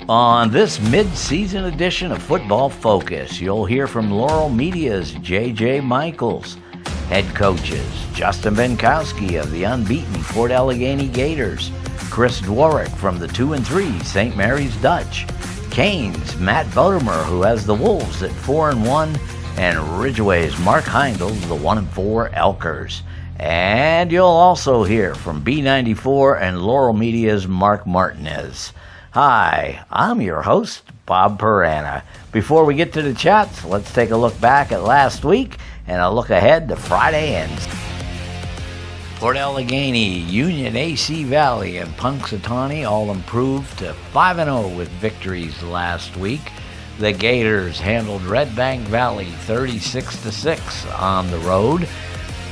On this mid-season edition of Football Focus, you'll hear from Laurel Media's J.J. Michaels, head coaches Justin Bienkowski of the unbeaten Port Allegany Gators, Chris Dworek from the 2-3 St. Mary's Dutch, Kane's Matt Bodamer, who has the Wolves at 4-1, and Ridgway's Mark Heindl, the 1-4 Elkers. And you'll also hear from B94 and Laurel Media's Mark Martinez. Hi, I'm your host, Bob Parana. Before we get to the chats, let's take a look back at last week and a look ahead to Friday and Port Allegany, Union AC Valley, and Punxsutawney all improved to 5-0 with victories last week. The Gators handled Red Bank Valley 36-6 on the road.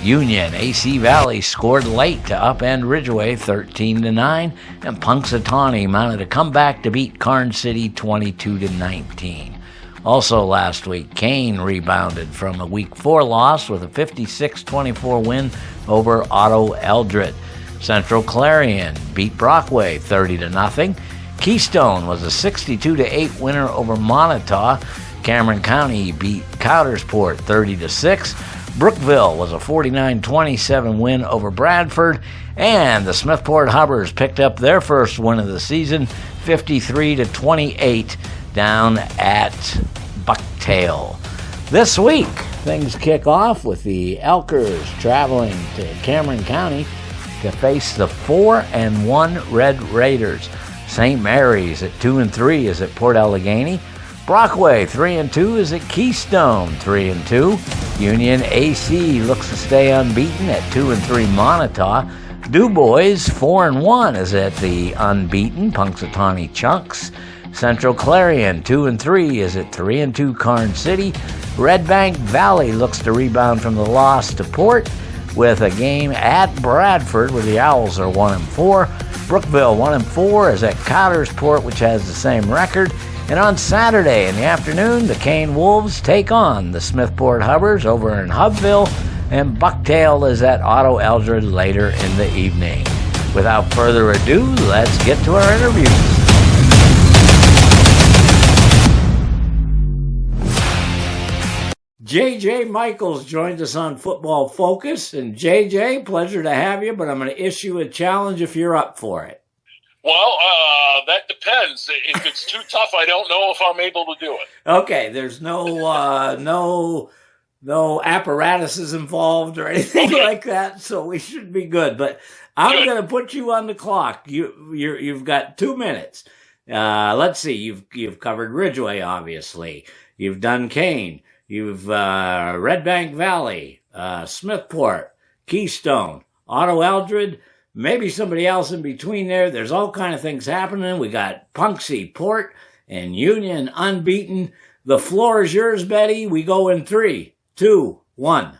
Union AC Valley scored late to upend Ridgway 13-9, and Punxsutawney mounted a comeback to beat Karn City 22-19. Also last week, Kane rebounded from a Week 4 loss with a 56-24 win over Otto Eldred. Central Clarion beat Brockway 30-0. Keystone was a 62-8 winner over Montauk. Cameron County beat Coudersport 30-6. Brookville was a 49-27 win over Bradford, and the Smithport Hubbers picked up their first win of the season, 53-28 down at Bucktail. This week, things kick off with the Elkers traveling to Cameron County to face the 4-1 Red Raiders. St. Mary's at 2-3 is at Port Allegany. Brockway 3-2 is at Keystone 3-2. Union AC looks to stay unbeaten at 2-3 Montauk. DuBois 4-1 is at the unbeaten Punxsutawney Chunks. Central Clarion 2-3 is at 3-2 Karn City. Red Bank Valley looks to rebound from the loss to Port with a game at Bradford where the Owls are 1-4. Brookville 1-4 is at Coudersport, which has the same record. And on Saturday in the afternoon, the Kane Wolves take on the Smithport Hubbers over in Hubville, and Bucktail is at Otto Eldred later in the evening. Without further ado, let's get to our interviews. J.J. Michaels joins us on Football Focus. And J.J., pleasure to have you, but I'm going to issue a challenge if you're up for it. Well, that depends. If it's too tough, I don't know if I'm able to do it. Okay, there's no apparatuses involved or anything like that, so we should be good. But I'm going to put you on the clock. You've got 2 minutes. Let's see. You've covered Ridgway, obviously. You've done Kane. You've Red Bank Valley, Smithport, Keystone, Otto Eldred. Maybe somebody else in between there. There's all kind of things happening. We got Punxsy, Port, and Union unbeaten. The floor is yours, Betty. We go in 3, 2, 1.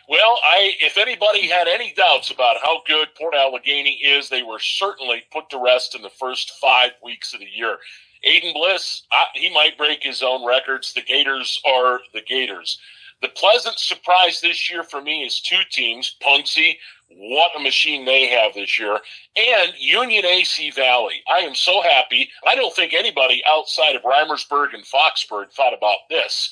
Well, if anybody had any doubts about how good Port Allegany is, they were certainly put to rest in the first 5 weeks of the year. Aiden Bliss, he might break his own records. The Gators are the Gators. The pleasant surprise this year for me is 2 teams, Punxsy, what a machine they have this year, and Union AC Valley. I am so happy. I don't think anybody outside of Reimersburg and Foxburg thought about this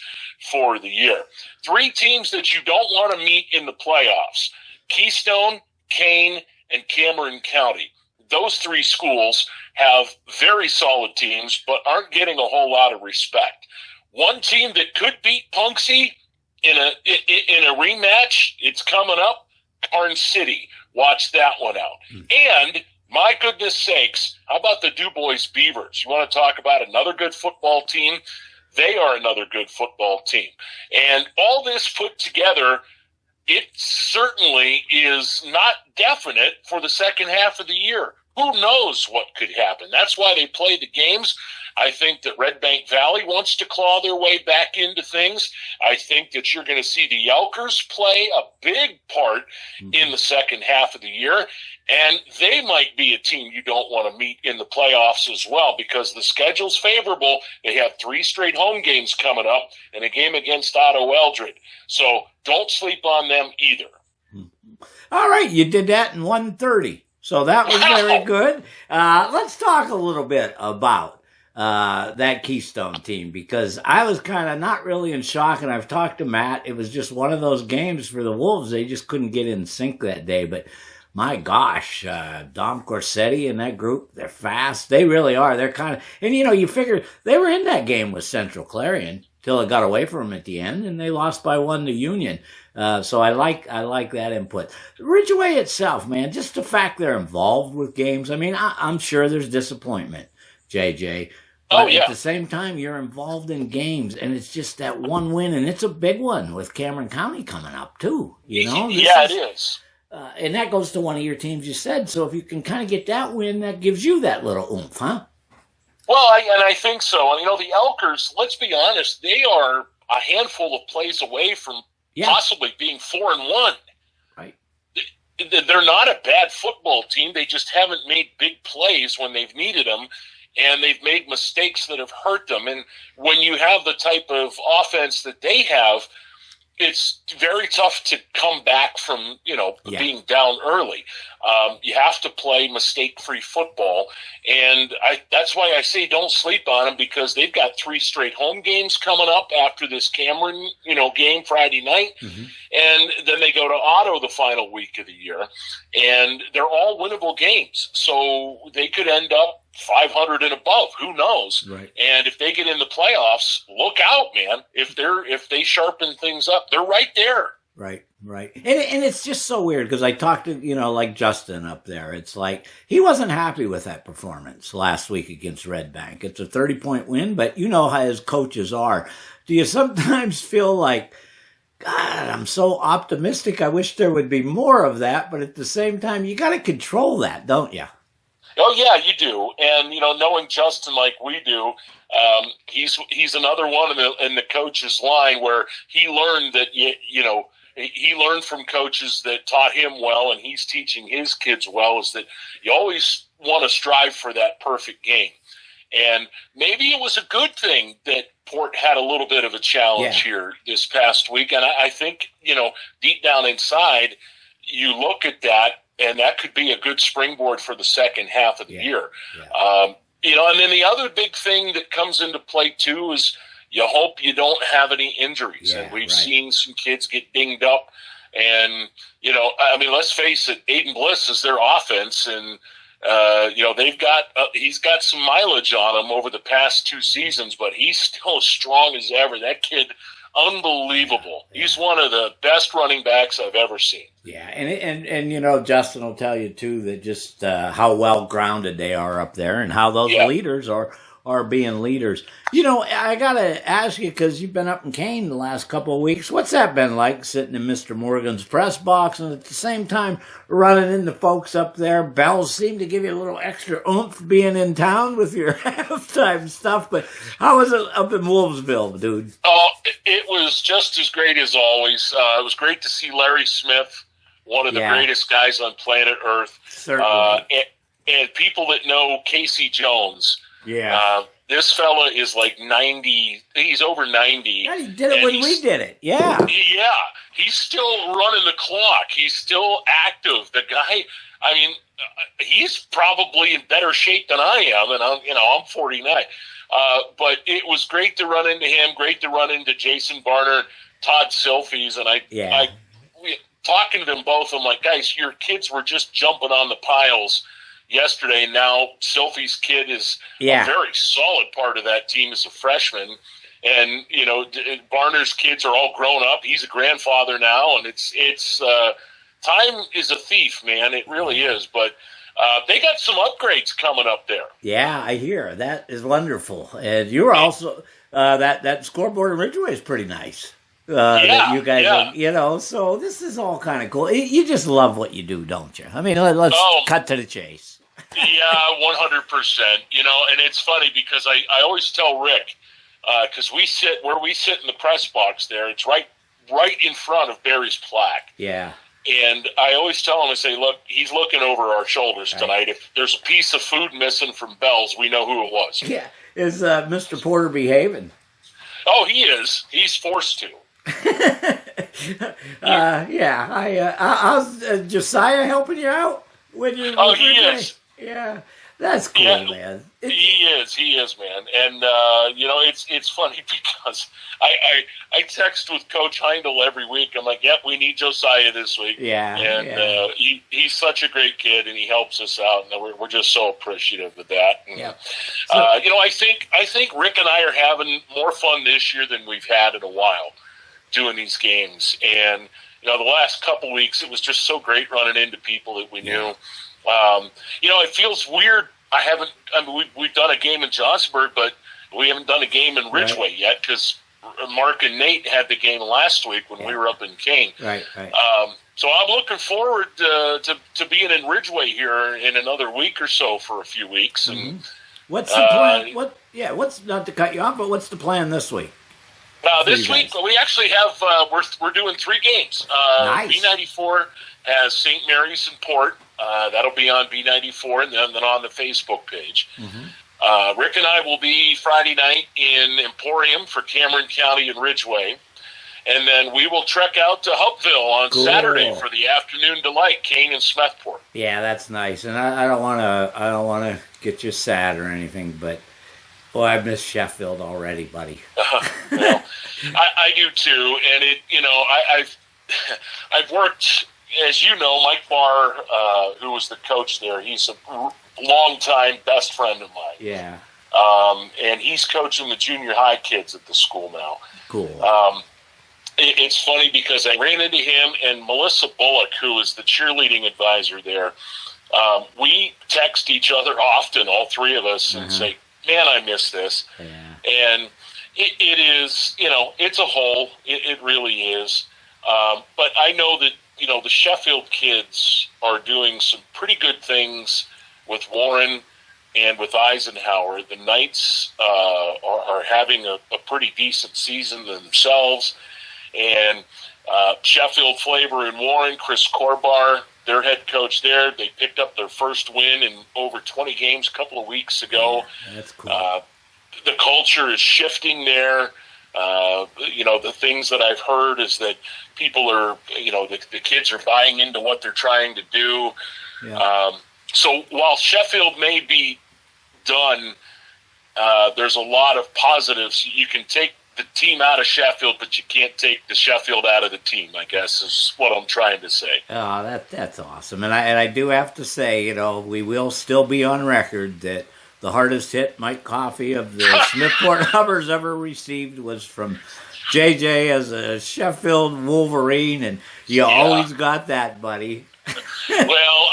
for the year. 3 teams that you don't want to meet in the playoffs, Keystone, Kane, and Cameron County. Those 3 schools have very solid teams, but aren't getting a whole lot of respect. One team that could beat Punxsy in a rematch, it's coming up, Karn City. Watch that one out. And, my goodness sakes, how about the DuBois Beavers? You want to talk about another good football team? They are another good football team. And all this put together, it certainly is not definite for the second half of the year. Who knows what could happen? That's why they play the games. I think that Red Bank Valley wants to claw their way back into things. I think that you're going to see the Elkers play a big part in the second half of the year, and they might be a team you don't want to meet in the playoffs as well because the schedule's favorable. They have 3 straight home games coming up and a game against Otto Eldred. So don't sleep on them either. All right, you did that in 1:30. So that was very good. Let's talk a little bit about that Keystone team, because I was kind of not really in shock, and I've talked to Matt. It was just one of those games for the Wolves. They just couldn't get in sync that day. But my gosh, Dom Corsetti and that group, they're fast. They really are. They're kind of, and you figure they were in that game with Central Clarion till it got away from them at the end, and they lost by 1 to Union. So I like that input. Ridgway itself, man, just the fact they're involved with games. I mean, I'm sure there's disappointment, JJ. But at the same time, you're involved in games, and it's just that one win, and it's a big one with Cameron County coming up too. It is. And that goes to one of your teams you said. So if you can kind of get that win, that gives you that little oomph, huh? Well, I think so. And, the Elkers, let's be honest, they are a handful of plays away from possibly being 4-1. Right. They're not a bad football team. They just haven't made big plays when they've needed them, and they've made mistakes that have hurt them. And when you have the type of offense that they have, it's very tough to come back from, being down early. You have to play mistake-free football, and that's why I say don't sleep on them, because they've got 3 straight home games coming up after this Cameron, game Friday night, and then they go to Otto the final week of the year, and they're all winnable games, so they could end up 500 and above. Who knows? Right. And if they get in the playoffs, look out, man. If they sharpen things up, they're right there. Right. And it's just so weird, because I talked to, like Justin up there. It's like he wasn't happy with that performance last week against Red Bank. It's a 30-point win, but you know how his coaches are. Do you sometimes feel like, God, I'm so optimistic, I wish there would be more of that, but at the same time, you got to control that, don't you? Oh, yeah, you do. And, knowing Justin like we do, he's another one in the coach's line where he learned that, he learned from coaches that taught him well, and he's teaching his kids well, is that you always want to strive for that perfect game. And maybe it was a good thing that Port had a little bit of a challenge here this past week. And I think, deep down inside, you look at that, and that could be a good springboard for the second half of the year. Yeah. And then the other big thing that comes into play, too, is you hope you don't have any injuries. And we've seen some kids get dinged up. And, let's face it, Aiden Bliss is their offense. And, he's got some mileage on him over the past 2 seasons, but he's still as strong as ever. That kid, unbelievable. Yeah. He's one of the best running backs I've ever seen. Yeah, and Justin will tell you too that just how well grounded they are up there, and how those leaders are being leaders. I gotta ask you, because you've been up in Kane the last couple of weeks. What's that been like, sitting in Mr. Morgan's press box and at the same time running into folks up there? Bells seem to give you a little extra oomph being in town with your halftime stuff. But how was it up in Wolfsville, dude? Oh, it was just as great as always. It was great to see Larry Smith, one of the greatest guys on planet Earth. Certainly. And people that know Casey Jones. Yeah. This fella is like 90. He's over 90. Yeah, he did it when we did it. Yeah. Yeah. He's still running the clock. He's still active. The guy, he's probably in better shape than I am, and I'm 49. But it was great to run into him, great to run into Jason Barner and Todd Silfies, and talking to them both, I'm like, guys, your kids were just jumping on the piles yesterday. Now Silfi's kid is a very solid part of that team as a freshman, and Barner's kids are all grown up. He's a grandfather now, and it's time is a thief, man. It really is. But they got some upgrades coming up there. Yeah, I hear that is wonderful. And you're also that scoreboard in Ridgway is pretty nice. That you guys are, so this is all kind of cool. You just love what you do, don't you? Let's cut to the chase. Yeah, 100%. And it's funny because I always tell Rick, because we sit in the press box there. It's right in front of Barry's plaque. Yeah. And I always tell him, I say, look, he's looking over our shoulders tonight. If there's a piece of food missing from Bell's, we know who it was. Yeah. Is Mr. Porter behaving? Oh, he is. He's forced to. How's Josiah helping you out when you? Oh, he is. Yeah, That's cool, Yeah, man. he is, man. And it's funny because I text with Coach Heindl every week. I'm like, yep, we need Josiah this week. Yeah, and he's such a great kid, and he helps us out, and we're just so appreciative of that. And, yeah. I think Rick and I are having more fun this year than we've had in a while doing these games. And the last couple weeks, it was just so great running into people that we knew. It feels weird. We've done a game in Johnsburg, but we haven't done a game in Ridgway yet because Mark and Nate had the game last week when we were up in Kane. Right. So I'm looking forward to being in Ridgway here in another week or so for a few weeks. And what's the plan? What's, not to cut you off, but what's the plan this week? This week we actually have we're doing 3 games. Nice. B94 has St. Mary's and Port. That'll be on B94 and then on the Facebook page. Rick and I will be Friday night in Emporium for Cameron County and Ridgway. And then we will trek out to Hupville on Saturday for the afternoon delight, Kane and Smethport. Yeah, that's nice. And I don't want to get you sad or anything, but boy, I miss Sheffield already, buddy. Well, I do too, and I've worked, as you know, Mike Barr, who was the coach there. He's a longtime best friend of mine. Yeah. And he's coaching the junior high kids at the school now. Cool. It's funny because I ran into him and Melissa Bullock, who is the cheerleading advisor there. We text each other often, all 3 of us, and say, man, I miss this. Yeah. And it is, it's a hole. It really is. But I know that, the Sheffield kids are doing some pretty good things with Warren and with Eisenhower. The Knights are having a pretty decent season themselves. And Sheffield Flavor and Warren, Chris Corbar, their head coach there, they picked up their first win in over 20 games a couple of weeks ago. Yeah, that's cool. The culture is shifting there. The things that I've heard is that people are, the kids are buying into what they're trying to do. Yeah. So while Sheffield may be done, there's a lot of positives. You can take the team out of Sheffield, but you can't take the Sheffield out of the team, I guess, is what I'm trying to say. Oh, that's awesome. And I do have to say, we will still be on record that the hardest hit Mike Coffey of the Smithport Hubbers ever received was from JJ as a Sheffield Wolverine, and you always got that, buddy. Well,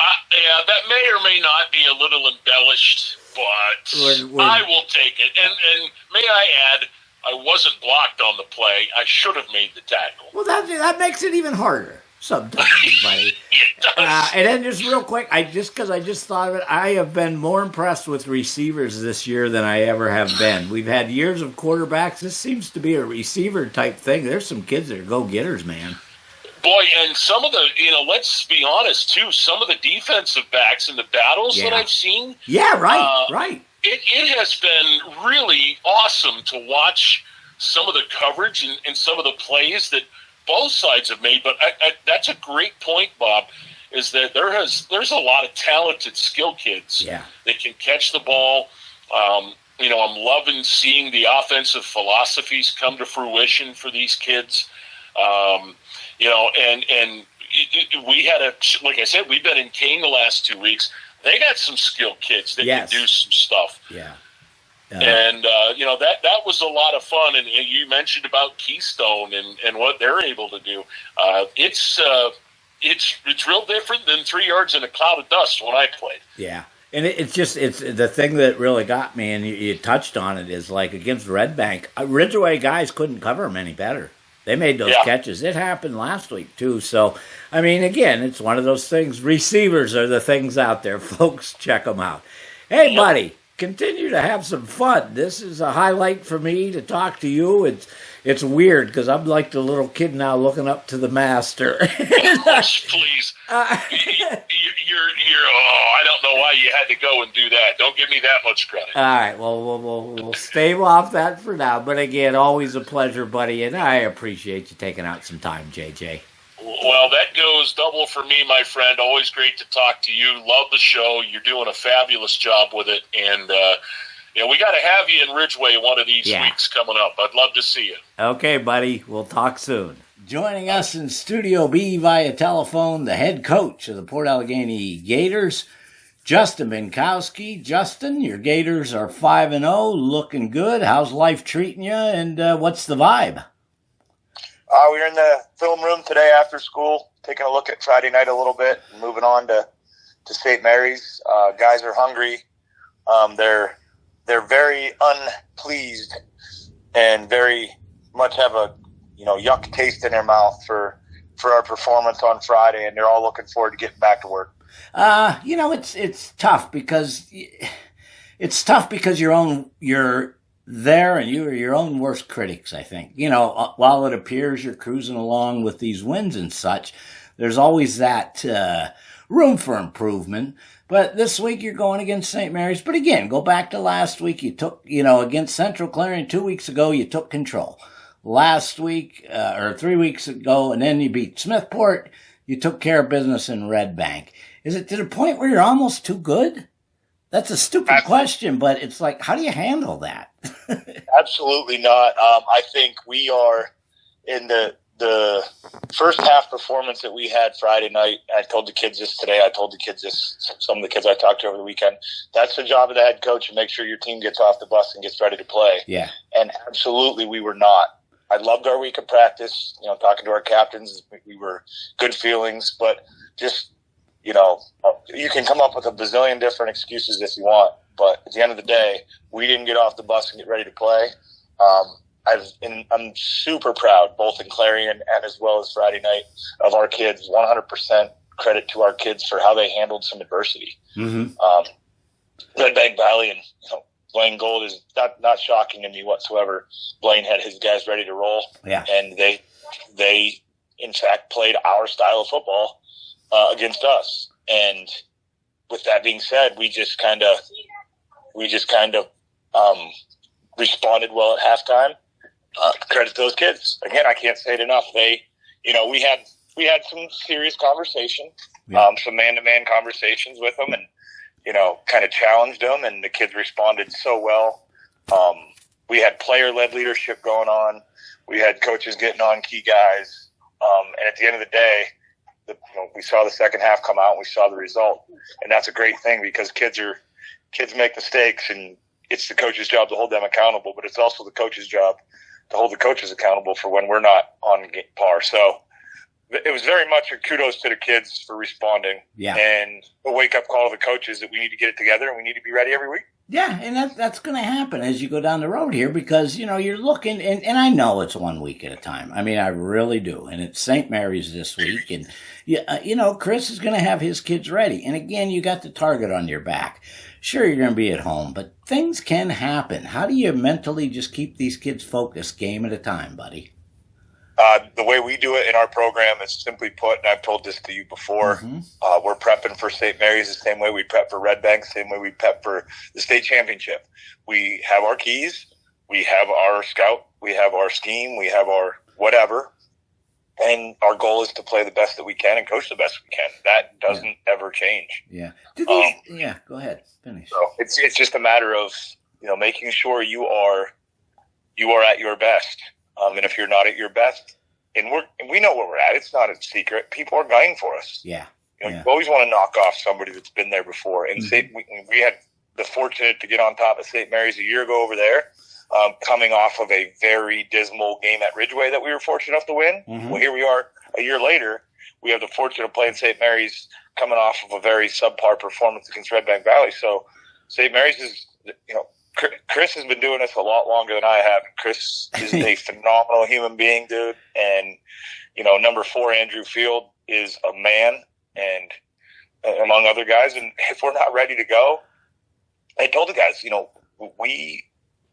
that may or may not be a little embellished, but I will take it. And may I add, I wasn't blocked on the play. I should have made the tackle. Well, that makes it even harder sometimes, buddy. It does. And then just real quick, I just thought of it, I have been more impressed with receivers this year than I ever have been. We've had years of quarterbacks. This seems to be a receiver type thing. There's some kids that are go-getters, man. Boy, and some of the, let's be honest, too, some of the defensive backs in the battles that I've seen. Yeah, right. It has been really awesome to watch some of the coverage and some of the plays that both sides have made. But that's a great point, Bob, is that there's a lot of talented skill kids that can catch the ball. I'm loving seeing the offensive philosophies come to fruition for these kids. And we had like I said, we've been in Kane the last 2 weeks. They got some skilled kids that can do some stuff. Yeah. And, that was a lot of fun. And you mentioned about Keystone and what they're able to do. It's real different than 3 yards in a cloud of dust when I played. Yeah. And it's the thing that really got me, and you touched on it, is like against Red Bank, Ridgway guys couldn't cover them any better. They made those catches. It happened last week, too. So, I mean, again, it's one of those things. Receivers are the things out there. Folks, check them out. Hey, buddy, continue to have some fun. This is a highlight for me to talk to you. It's weird because I'm like the little kid now looking up to the master. Please. I don't know why you had to go and do that. Don't give me that much credit. All right, well, we'll stave off that for now. But again, always a pleasure, buddy, and I appreciate you taking out some time, JJ. Well, that goes double for me, my friend. Always great to talk to you. Love the show. You're doing a fabulous job with it. And, we got to have you in Ridgway one of these weeks coming up. I'd love to see you. Okay, buddy. We'll talk soon. Joining us in Studio B via telephone, the head coach of the Port Allegany Gators, Justin Bienkowski. Justin, your Gators are 5-0, looking good. How's life treating you, and what's the vibe? We're in the film room today after school, taking a look at Friday night a little bit, and moving on to St. Mary's. Guys are hungry. They're very unpleased and very much have a yuck taste in their mouth for our performance on Friday, and they're all looking forward to getting back to work. It's tough because you're there and you are your own worst critics, I think. While it appears you're cruising along with these wins and such, there's always that room for improvement. But this week you're going against St. Mary's. But again, go back to last week. You took, against Central Clarion 2 weeks ago, you took control. Last week, or 3 weeks ago, and then you beat Smithport. You took care of business in Red Bank. Is it to the point where you're almost too good? That's a stupid question, but it's like, how do you handle that? Absolutely not. I think we are in the first half performance that we had Friday night. I told the kids this today. I told the kids this, some of the kids I talked to over the weekend. That's the job of the head coach, to make sure your team gets off the bus and gets ready to play. Yeah. And absolutely we were not. I loved our week of practice. Talking to our captains, we were good feelings, but just, you can come up with a bazillion different excuses if you want, but at the end of the day, we didn't get off the bus and get ready to play. I'm super proud, both in Clarion and as well as Friday night, of our kids. 100% credit to our kids for how they handled some adversity. Mm-hmm. Red Bank Valley and Blaine Gold is not shocking to me whatsoever. Blaine had his guys ready to roll, and they in fact played our style of football against us. And with that being said, we just kind of responded well at halftime. Credit to those kids. Again, I can't say it enough. We had some serious conversation, some man-to-man conversations with them, and kind of challenged them, and the kids responded so well. We had player-led leadership going on. We had coaches getting on key guys, and at the end of the day, we saw the second half come out, and we saw the result, and that's a great thing, because kids make mistakes, and it's the coach's job to hold them accountable, but it's also the coach's job to hold the coaches accountable for when we're not on par. So it was very much a kudos to the kids for responding, and a wake-up call to the coaches that we need to get it together and we need to be ready every week. Yeah, and that's going to happen as you go down the road here, because, you're looking, and I know it's 1 week at a time. I mean, I really do. And it's St. Mary's this week, and, Chris is going to have his kids ready. And again, you got the target on your back. Sure, you're going to be at home, but things can happen. How do you mentally just keep these kids focused game at a time, buddy? The way we do it in our program is simply put, and I've told this to you before, we're prepping for St. Mary's the same way we prep for Red Bank, the same way we prep for the state championship. We have our keys, we have our scout, we have our scheme, we have our whatever, and our goal is to play the best that we can and coach the best we can. That doesn't ever change. Yeah. Go ahead. Finish. So it's just a matter of making sure you are at your best. And if you're not at your best, and we know where we're at, it's not a secret. People are gunning for us. Yeah. You always want to knock off somebody that's been there before. And we had the fortunate to get on top of St. Mary's a year ago over there, coming off of a very dismal game at Ridgway that we were fortunate enough to win. Mm-hmm. Well, here we are a year later. We have the fortune of playing St. Mary's coming off of a very subpar performance against Red Bank Valley. So St. Mary's is, Chris has been doing this a lot longer than I have. Chris is a phenomenal human being, dude. And, number 4, Andrew Field, is a man, and among other guys. And if we're not ready to go, I told the guys,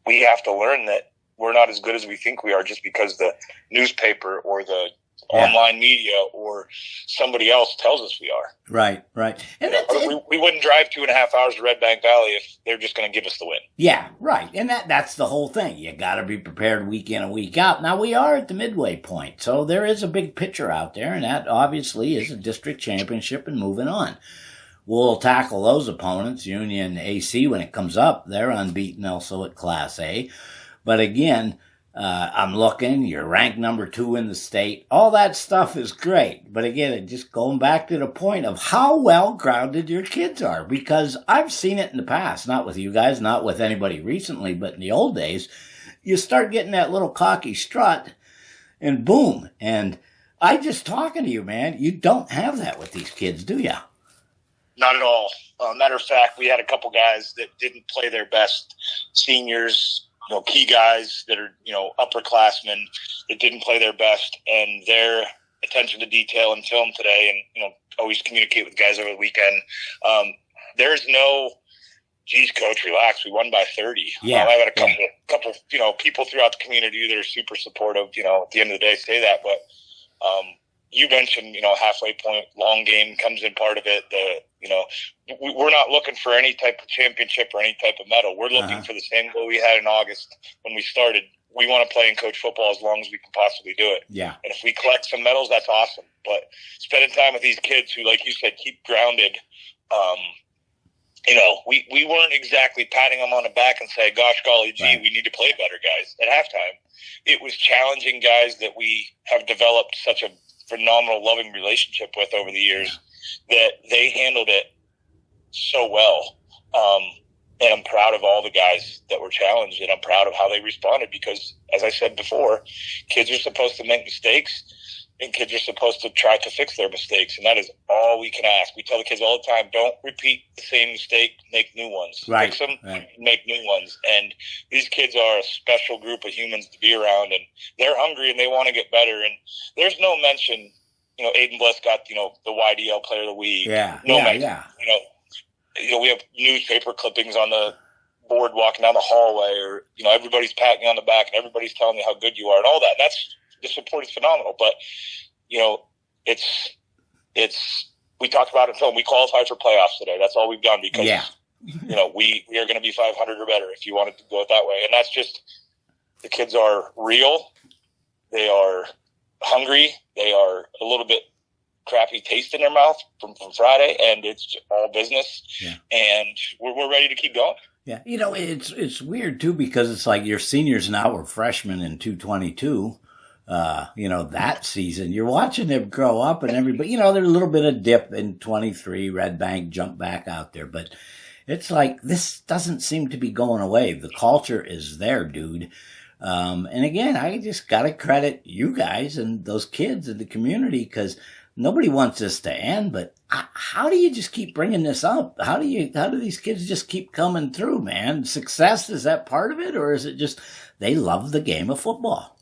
we have to learn that we're not as good as we think we are just because the newspaper or the online media, or somebody else tells us we are. Right. And we wouldn't drive 2.5 hours to Red Bank Valley if they're just going to give us the win. Yeah, right. And that's the whole thing. You got to be prepared week in and week out. Now, we are at the midway point, so there is a big picture out there, and that obviously is a district championship and moving on. We'll tackle those opponents, Union AC, when it comes up. They're unbeaten also at Class A. But again, I'm looking, you're ranked number 2 in the state. All that stuff is great. But again, just going back to the point of how well grounded your kids are. Because I've seen it in the past, not with you guys, not with anybody recently, but in the old days, you start getting that little cocky strut and boom. And I just talking to you, man, you don't have that with these kids, do you? Not at all. Matter of fact, we had a couple guys that didn't play their best, seniors, key guys that are, upperclassmen that didn't play their best, and their attention to detail and film today, and, always communicate with guys over the weekend. There's no, geez, coach, relax. We won by 30. Yeah. I've had a couple, people throughout the community that are super supportive, at the end of the day say that, but, you mentioned, halfway point, long game comes in part of it. We're not looking for any type of championship or any type of medal. We're looking for the same goal we had in August when we started. We want to play and coach football as long as we can possibly do it. Yeah. And if we collect some medals, that's awesome. But spending time with these kids who, like you said, keep grounded, we weren't exactly patting them on the back and say, gosh, golly, gee, right. We need to play better, guys, at halftime. It was challenging guys that we have developed such a phenomenal, loving relationship with over the years that they handled it so well. And I'm proud of all the guys that were challenged, and I'm proud of how they responded because, as I said before, kids are supposed to make mistakes, and kids are supposed to try to fix their mistakes, and that is all we can ask. We tell the kids all the time, don't repeat the same mistake, make new ones. Right. Fix them, right. Make new ones. And these kids are a special group of humans to be around, and they're hungry and they want to get better. And there's no mention, Aiden Bliss got, the YDL Player of the Week. Yeah. No mention. Yeah. We have newspaper clippings on the board walking down the hallway, or, everybody's patting you on the back and everybody's telling you how good you are and all that. The support is phenomenal, but we talked about it in film. We qualified for playoffs today. That's all we've done because we are going to be 500 or better if you wanted to go it that way. And that's just, the kids are real. They are hungry. They are a little bit crappy taste in their mouth from Friday, and it's all business. Yeah. And we're ready to keep going. Yeah. It's weird too, because it's like your seniors now are freshmen in 222. That season, you're watching them grow up and everybody, there's a little bit of dip in 23, Red Bank, jump back out there. But it's like, this doesn't seem to be going away. The culture is there, dude. And again, I just got to credit you guys and those kids in the community because nobody wants this to end, but how do you just keep bringing this up? How do these kids just keep coming through, man? Success, is that part of it? Or is it just they love the game of football?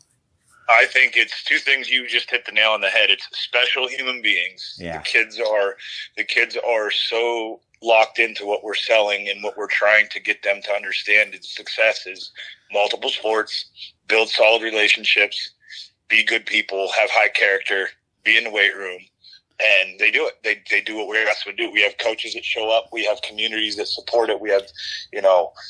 I think it's two things. You just hit the nail on the head. It's special human beings. Yeah. The kids are so locked into what we're selling and what we're trying to get them to understand. Its success is multiple sports, build solid relationships, be good people, have high character, be in the weight room. And they do it. They do what we're asked to do. We have coaches that show up. We have communities that support it. We have,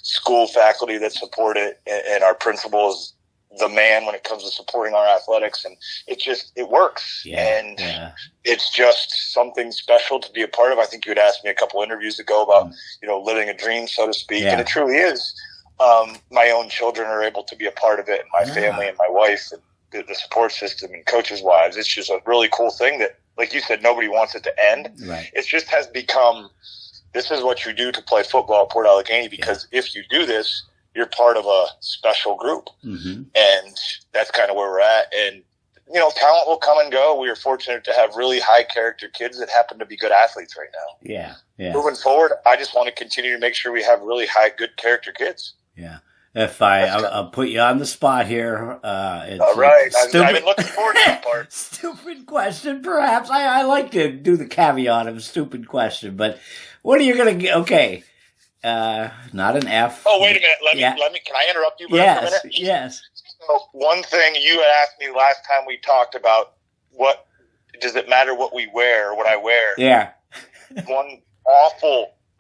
school faculty that support it. And our principals, the man when it comes to supporting our athletics, and it works. Yeah, and it's just something special to be a part of. I think you had asked me a couple interviews ago about, living a dream, so to speak. Yeah. And it truly is. My own children are able to be a part of it, and my family and my wife and the support system and coaches' wives. It's just a really cool thing that, like you said, nobody wants it to end. Right. It just has become, this is what you do to play football at Port Allegany, because if you do this, you're part of a special group. Mm-hmm. And that's kind of where we're at. And, talent will come and go. We are fortunate to have really high character kids that happen to be good athletes right now. Yeah. Moving forward, I just want to continue to make sure we have really high, good character kids. Yeah. If I'll put you on the spot here. It's all right. I've stupid, been looking forward to that part. Stupid question, perhaps. I like to do the caveat of stupid question, but what are you going to get? Okay. Not an F. Oh, wait a minute. Let me, can I interrupt you for a minute? Yes. So one thing you had asked me last time we talked about what does it matter what we wear or what I wear? Yeah.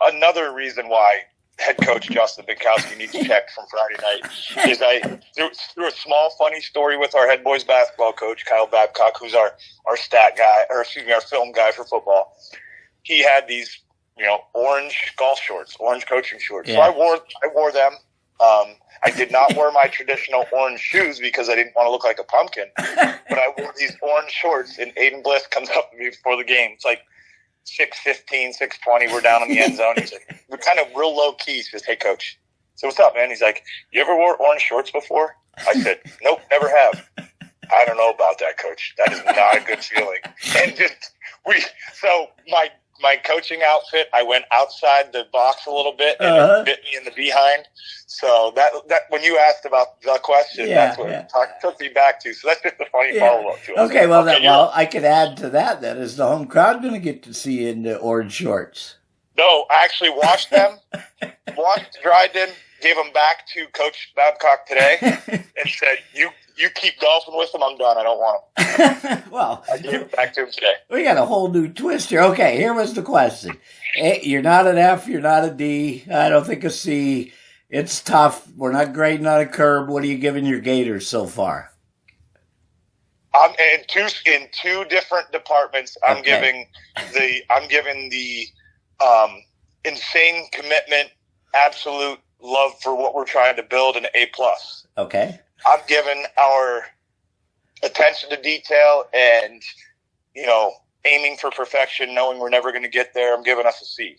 Another reason why head coach Justin Bienkowski needs checked from Friday night is through a small funny story with our head boys basketball coach, Kyle Babcock, who's our stat guy, our film guy for football. He had these, orange golf shorts, orange coaching shorts. Yeah. So I wore them. I did not wear my traditional orange shoes because I didn't want to look like a pumpkin. But I wore these orange shorts, and Aiden Bliss comes up to me before the game. It's like 6:15, 6:20. We're down in the end zone. He's like, we're kind of real low key. He says, "Hey, coach." So what's up, man? He's like, "You ever wore orange shorts before?" I said, "Nope, never have." "I don't know about that, coach. That is not a good feeling." And so my coaching outfit, I went outside the box a little bit and it bit me in the behind. So that when you asked about the question, that's what it took me back to. So that's just a funny follow-up to it. Okay, well, I could add to that. That is the home crowd going to get to see you in the orange shorts? No, I actually washed them, dried them, gave them back to Coach Babcock today, and said, You keep golfing with them, I'm done. I don't want them. Well, I gave it back to him today. We got a whole new twist here. Okay, here was the question. You're not an F, you're not a D, I don't think a C. It's tough. We're not grading on a curb. What are you giving your Gators so far? In two different departments. I'm giving the insane commitment, absolute love for what we're trying to build an A+. Okay. I'm giving our attention to detail and, aiming for perfection, knowing we're never going to get there. I'm giving us a C.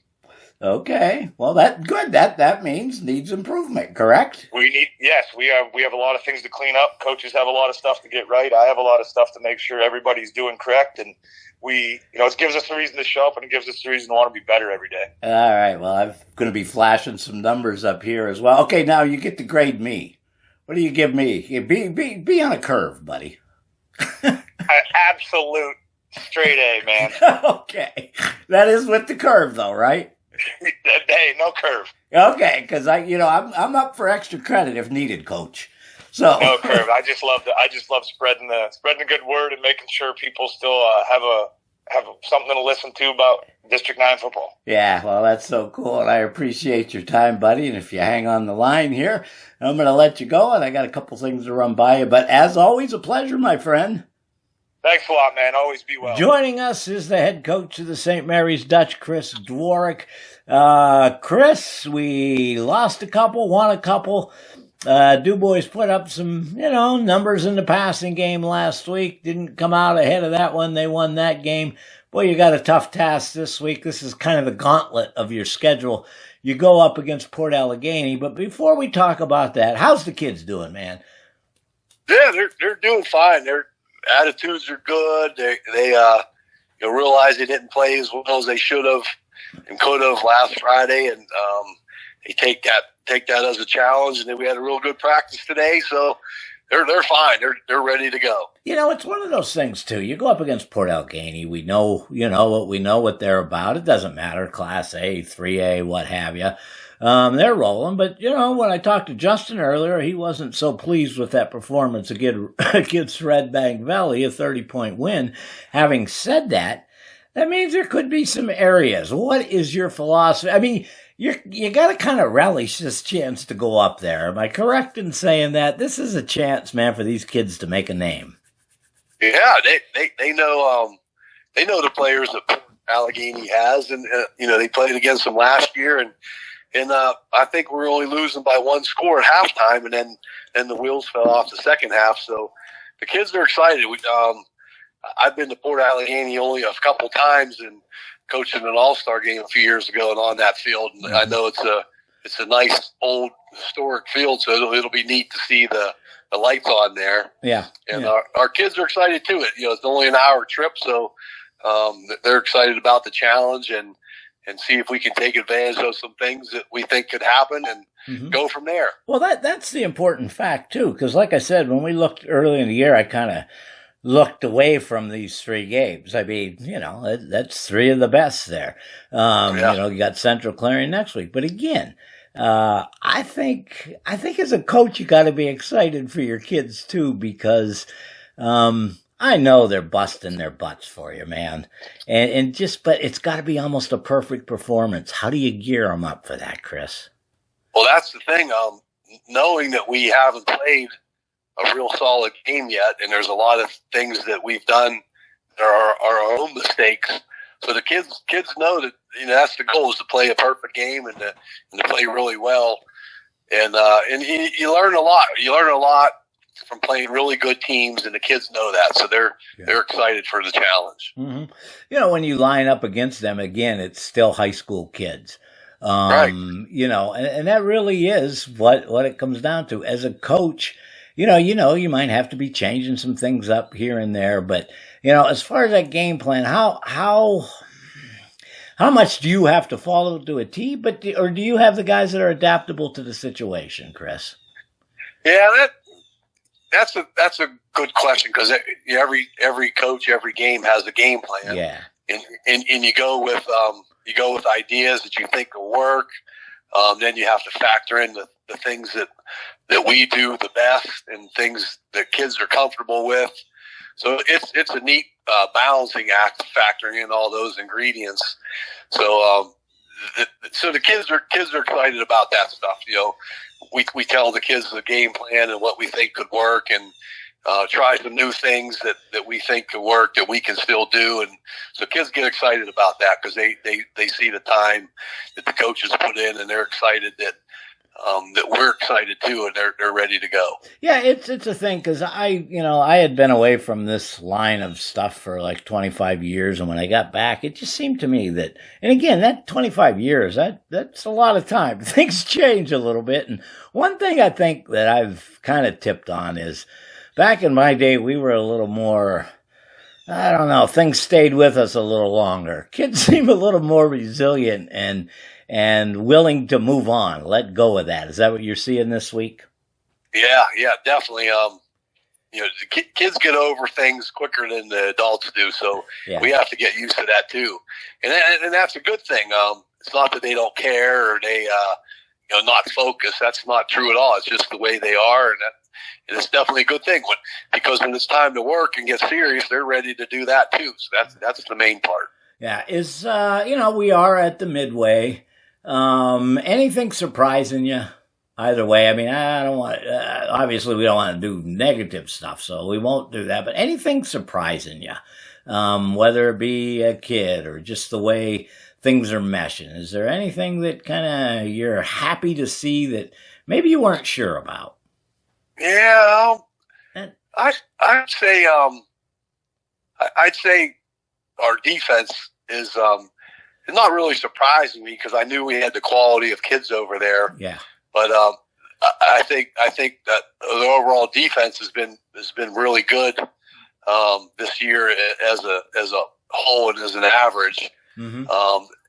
Okay. Well, good. That means needs improvement, correct? We have a lot of things to clean up. Coaches have a lot of stuff to get right. I have a lot of stuff to make sure everybody's doing correct. And it gives us a reason to show up, and it gives us a reason to want to be better every day. All right. Well, I'm going to be flashing some numbers up here as well. Okay. Now you get to grade me. What do you give me? Be on a curve, buddy. Absolute straight A, man. Okay. That is with the curve, though, right? Hey, no curve. Okay, because I'm up for extra credit if needed, Coach. So no curve. I just love spreading the good word and making sure people still have something to listen to about District 9 football. Yeah, well, that's so cool, and I appreciate your time, buddy. And if you hang on the line here, I'm going to let you go, and I got a couple things to run by you. But as always, a pleasure, my friend. Thanks a lot, man. Always be well. Joining us is the head coach of the St. Mary's Dutch, Chris Dworek. Chris, we lost a couple, won a couple. DuBois put up some, numbers in the passing game last week. Didn't come out ahead of that one. They won that game. Boy, you got a tough task this week. This is kind of the gauntlet of your schedule. You go up against Port Allegany. But before we talk about that, how's the kids doing, man? Yeah, they're doing fine. Their attitudes are good. They realize they didn't play as well as they should have and could have last Friday, and they take that as a challenge. And then we had a real good practice today, so they're fine. They're ready to go. It's one of those things too. You go up against Port Allegany. We know, we know what they're about. It doesn't matter, Class A, 3A, what have you. They're rolling, but when I talked to Justin earlier, he wasn't so pleased with that performance against Red Bank Valley, a 30-point win. Having said that, that means there could be some areas. What is your philosophy? I mean, you got to kind of relish this chance to go up there. Am I correct in saying that this is a chance, man, for these kids to make a name? Yeah, they know the players that Allegany has, and they played against them last year, and I think we're only losing by one score at halftime, and then the wheels fell off the second half. So the kids are excited. I've been to Port Allegany only a couple times and coaching an all-star game a few years ago and on that field. And I know it's a nice old historic field, so it'll be neat to see the lights on there. Yeah. And our kids are excited too. It's only an hour trip, so they're excited about the challenge and see if we can take advantage of some things that we think could happen and go from there. Well, that's the important fact, too, because like I said, when we looked early in the year, I kind of looked away from these three games. I mean, that's three of the best there. You got Central Clarion next week. But again, I think as a coach, you got to be excited for your kids, too, because I know they're busting their butts for you, man. But it's got to be almost a perfect performance. How do you gear them up for that, Chris? Well, that's the thing. Knowing that we haven't played a real solid game yet, and there's a lot of things that we've done that are our own mistakes. So the kids know that that's the goal, is to play a perfect game and to play really well. And you learn a lot. You learn a lot from playing really good teams, and the kids know that, so they're excited for the challenge. Mm-hmm. When you line up against them again, it's still high school kids. Right. And that really is what it comes down to. As a coach, you might have to be changing some things up here and there, but as far as that game plan, how much do you have to follow to a T? Or do you have the guys that are adaptable to the situation, Chris? Yeah, that's a good question, because every coach, every game has a game plan. Yeah, and you go with ideas that you think will work. Then you have to factor in the things that we do the best and things that kids are comfortable with. So it's a neat balancing act, factoring in all those ingredients. So the kids are excited about that stuff. We tell the kids the game plan and what we think could work, and try some new things that we think could work that we can still do. And so kids get excited about that, because they see the time that the coaches put in, and they're excited that we're excited too, and they're ready to go. Yeah, it's a thing, because I had been away from this line of stuff for like 25 years, and when I got back, it just seemed to me that, and again, that 25 years, that's a lot of time. Things change a little bit, and one thing I think that I've kind of tipped on is, back in my day, we were a little more, I don't know, things stayed with us a little longer. Kids seem a little more resilient and willing to move on, let go of that. Is that what you're seeing this week? Yeah, definitely. The kids get over things quicker than the adults do, so we have to get used to that too. And that's a good thing. It's not that they don't care or they not focused. That's not true at all. It's just the way they are, and it's definitely a good thing. Because when it's time to work and get serious, they're ready to do that too. So that's the main part. Yeah, we are at the midway. Anything surprising you? Either way, I mean, I don't want. Obviously, we don't want to do negative stuff, so we won't do that. But anything surprising you, whether it be a kid or just the way things are meshing, is there anything that kind of you're happy to see that maybe you weren't sure about? Yeah, I'd say our defense is not really surprising me, because I knew we had the quality of kids over there. Yeah. But I think that the overall defense has been really good this year as a whole and as an average. Mm-hmm.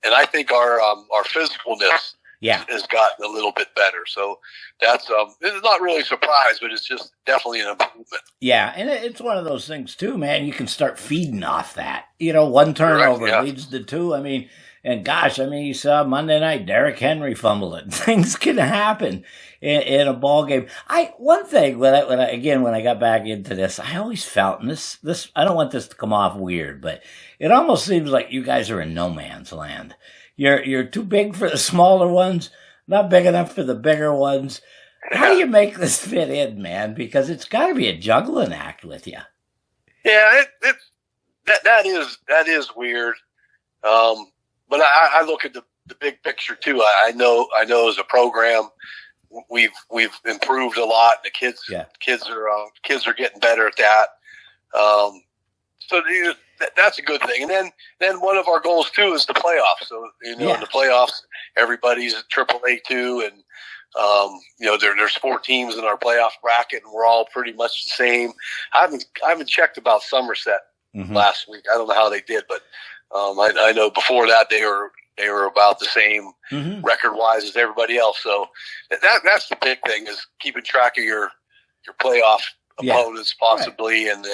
And I think our physicalness has gotten a little bit better. So that's it's not really a surprise, but it's just definitely an improvement. Yeah, and it's one of those things too, man. You can start feeding off that. One turnover leads to two. I mean, and gosh, you saw Monday night, Derrick Henry fumbled it. Things can happen in a ball game. One thing when I got back into this, I always felt, and this I don't want this to come off weird, but it almost seems like you guys are in no man's land. You're too big for the smaller ones, not big enough for the bigger ones. How do you make this fit in, man? Because it's got to be a juggling act with you. Yeah, that is weird. But I look at the big picture too. I know as a program, we've improved a lot. The kids are getting better at that. So that's a good thing. And then one of our goals too is the playoffs. So in the playoffs, everybody's at AAA too, and there's 4 teams in our playoff bracket, and we're all pretty much the same. I haven't checked about Somerset last week. I don't know how they did, but I know before that they were about the same record wise as everybody else. So that's the big thing, is keeping track of your playoff opponents possibly, and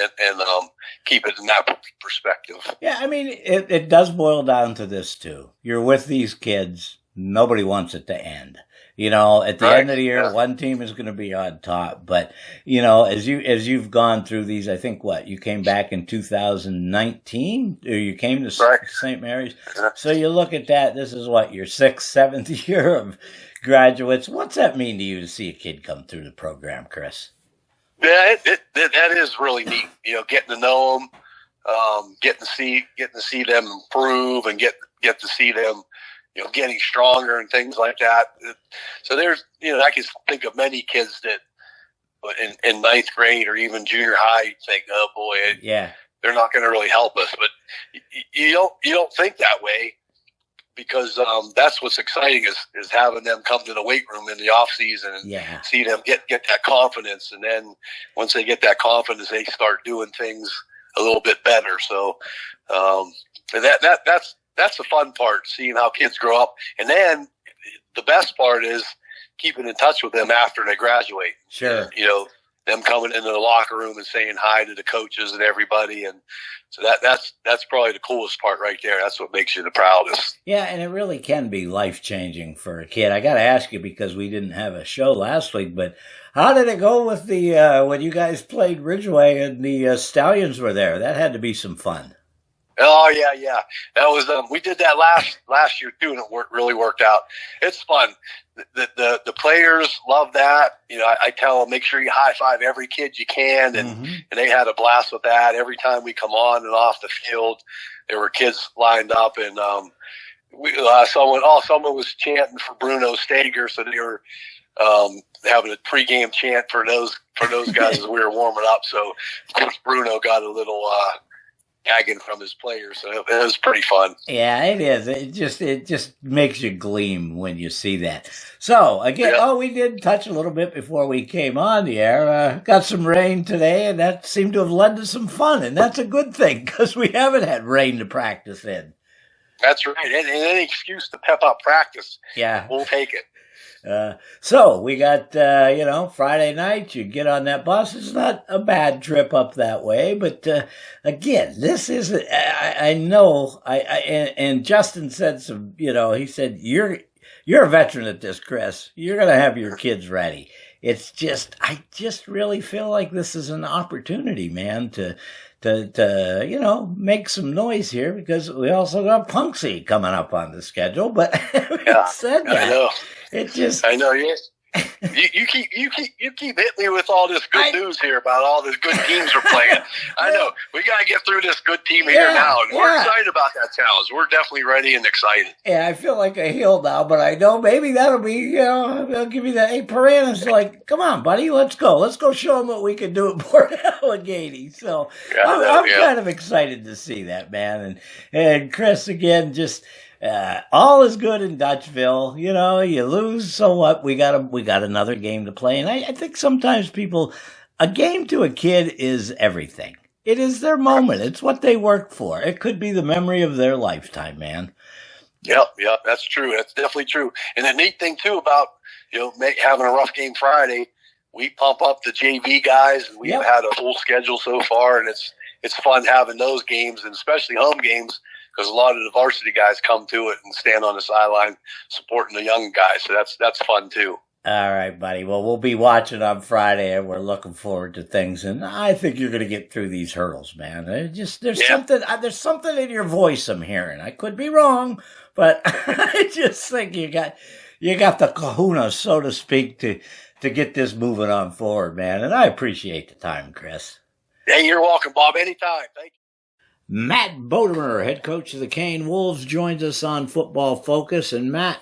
keep it in that perspective. Yeah, it does boil down to this too. You're with these kids. Nobody wants it to end. At the Right. end of the year, Yeah. one team is going to be on top. But, as you've gone through these, I think you came back in 2019 or you came to Right. St. Mary's. Yeah. So you look at that, this is your 6th, 7th year of graduates. What's that mean to you to see a kid come through the program, Chris? Yeah, that is really neat. Getting to know them, getting to see them improve, and get to see them, getting stronger and things like that. So there's, I can think of many kids that in 9th grade or even junior high, you think, oh boy, Yeah. they're not going to really help us. But you don't think that way, because that's what's exciting is having them come to the weight room in the off season and Yeah. see them get that confidence. And then once they get that confidence, they start doing things a little bit better. So that's the fun part, seeing how kids grow up. And then the best part is keeping in touch with them after they graduate. Sure. Them coming into the locker room and saying hi to the coaches and everybody. And so that's probably the coolest part right there. That's what makes you the proudest. Yeah, and it really can be life-changing for a kid. I got to ask you, because we didn't have a show last week, but how did it go with the when you guys played Ridgway and the Stallions were there? That had to be some fun. Oh yeah. That was we did that last year too, and it really worked out. It's fun. The players love that. I tell them, make sure you high five every kid you can, and they had a blast with that. Every time we come on and off the field, there were kids lined up, and someone was chanting for Bruno Stager, so they were having a pregame chant for those guys as we were warming up. So of course Bruno got a little gagging from his players, so it was pretty fun. Yeah, it is. It just makes you gleam when you see that. So again, we did touch a little bit before we came on the air. Got some rain today, and that seemed to have led to some fun, and that's a good thing because we haven't had rain to practice in. That's right, and any excuse to pep up practice, Yeah, we'll take it. So we got, Friday night, you get on that bus. It's not a bad trip up that way, but, again, this is, I know, and Justin said he said, you're a veteran at this, Chris. You're going to have your kids ready. It's just, I just really feel like this is an opportunity, man, to make some noise here, because we also got Punksy coming up on the schedule. But said that, I know. I know. Yes. You keep hitting me with all this good news here about all the good teams we're playing. I know we got to get through this good team here now, and we're excited about that challenge. We're definitely ready and excited. Yeah, I feel like a heel now, but I know maybe that'll be. They'll give you that. Hey, Parana's like, come on, buddy, let's go. Let's go show them what we can do at Port Allegany. So I'm kind of excited to see that, man. And Chris, again, just. All is good in Dutchville. You lose, so what? We got another game to play. And I think sometimes a game to a kid is everything. It is their moment. It's what they work for. It could be the memory of their lifetime, man. Yep, that's true. That's definitely true. And the neat thing too about, having a rough game Friday, we pump up the JV guys, and we've had a full schedule so far, and it's fun having those games, and especially home games, because a lot of the varsity guys come to it and stand on the sideline supporting the young guys. So that's fun too. All right, buddy. Well, we'll be watching on Friday, and we're looking forward to things. And I think you're going to get through these hurdles, man. There's something in your voice I'm hearing. I could be wrong, but I just think you got the kahuna, so to speak, to get this moving on forward, man. And I appreciate the time, Chris. Hey, you're welcome, Bob. Anytime. Thank you. Matt Bodamer, head coach of the Kane Wolves, joins us on Football Focus. And Matt,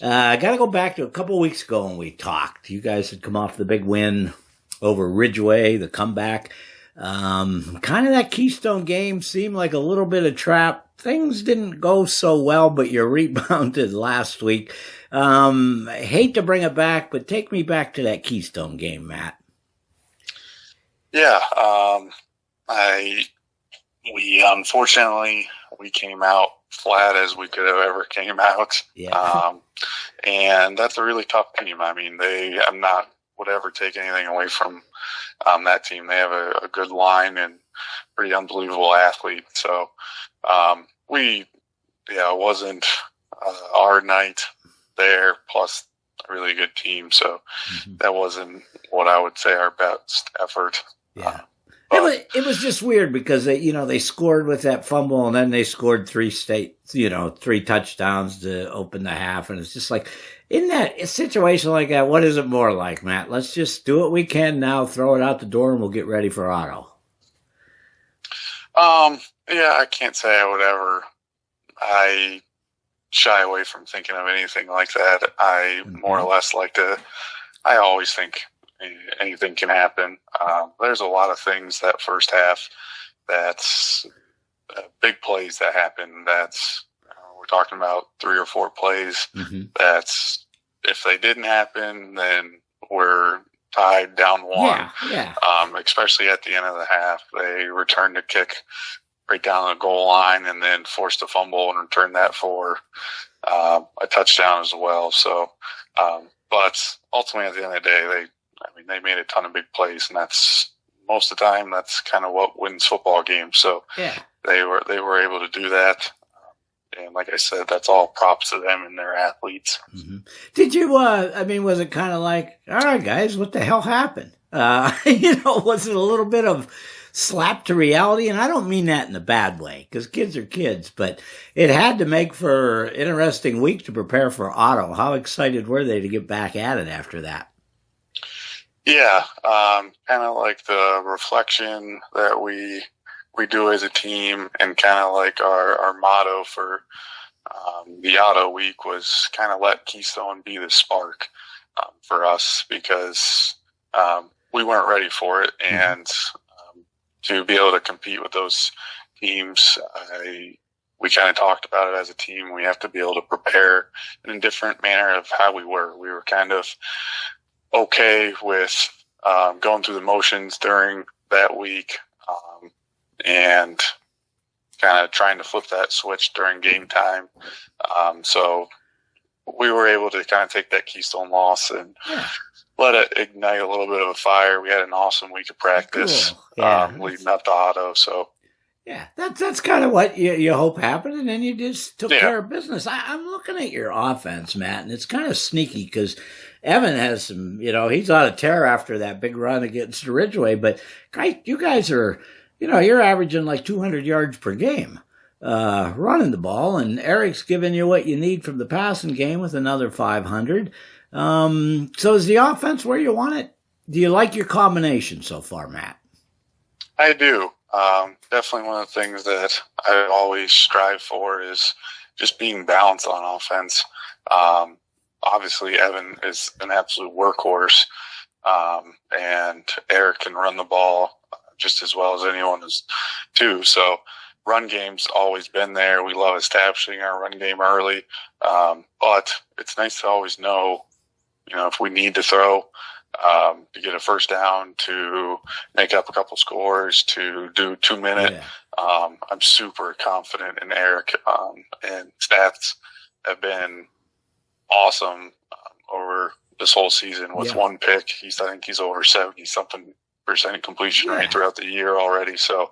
I got to go back to a couple of weeks ago when we talked. You guys had come off the big win over Ridgway, the comeback. Kind of that Keystone game seemed like a little bit of trap. Things didn't go so well, but you rebounded last week. I hate to bring it back, but take me back to that Keystone game, Matt. Yeah, unfortunately we came out flat as we could have ever came out. Yeah. And that's a really tough team. I mean, would ever take anything away from that team. They have a good line and pretty unbelievable athletes. So it wasn't our night there. Plus a really good team. So that wasn't what I would say our best effort. Yeah. It was just weird because they scored with that fumble and then they scored 3 touchdowns to open the half. And it's just like, in that situation like that, what is it more like, Matt? Let's just do what we can now, throw it out the door, and we'll get ready for auto. Yeah, I can't say I shy away from thinking of anything like that. I more or less I always think anything can happen. There's a lot of things that first half that's big plays that happen. That's we're talking about 3 or 4 plays. That's if they didn't happen, then we're tied down 1. Yeah. Especially at the end of the half, they returned a kick right down the goal line and then forced a fumble and returned that for a touchdown as well. So, but ultimately at the end of the day, they made a ton of big plays, and that's most of the time that's kind of what wins football games. So they were able to do that. And like I said, that's all props to them and their athletes. Did you, was it kind of like, all right, guys, what the hell happened? Was it a little bit of slap to reality? And I don't mean that in a bad way, because kids are kids, but it had to make for an interesting week to prepare for auto. How excited were they to get back at it after that? Yeah, kind of like the reflection that we do as a team, and kind of like our motto for the auto week was kind of let Keystone be the spark for us, because we weren't ready for it, and to be able to compete with those teams, we kind of talked about it as a team. We have to be able to prepare in a different manner of how we were. We were kind of okay with going through the motions during that week, and kind of trying to flip that switch during game time. So we were able to kind of take that Keystone loss and let it ignite a little bit of a fire. We had an awesome week of practice leading up to auto. So yeah, that's kind of what you hope happened, and then you just took care of business. I'm looking at your offense, Matt, and it's kind of sneaky because Evan has some, he's on a tear after that big run against Ridgway, but you guys are, you're averaging like 200 yards per game running the ball, and Eric's giving you what you need from the passing game with another 500. So is the offense where you want it? Do you like your combination so far, Matt? I do. Definitely one of the things that I always strive for is just being balanced on offense. Obviously, Evan is an absolute workhorse, and Eric can run the ball just as well as anyone is too. So run game's always been there. We love establishing our run game early, but it's nice to always know, if we need to throw to get a first down, to make up a couple scores, to do 2-minute. I'm super confident in Eric, and stats have been awesome over this whole season with 1 pick. I think he's over 70-something % completion rate throughout the year already. So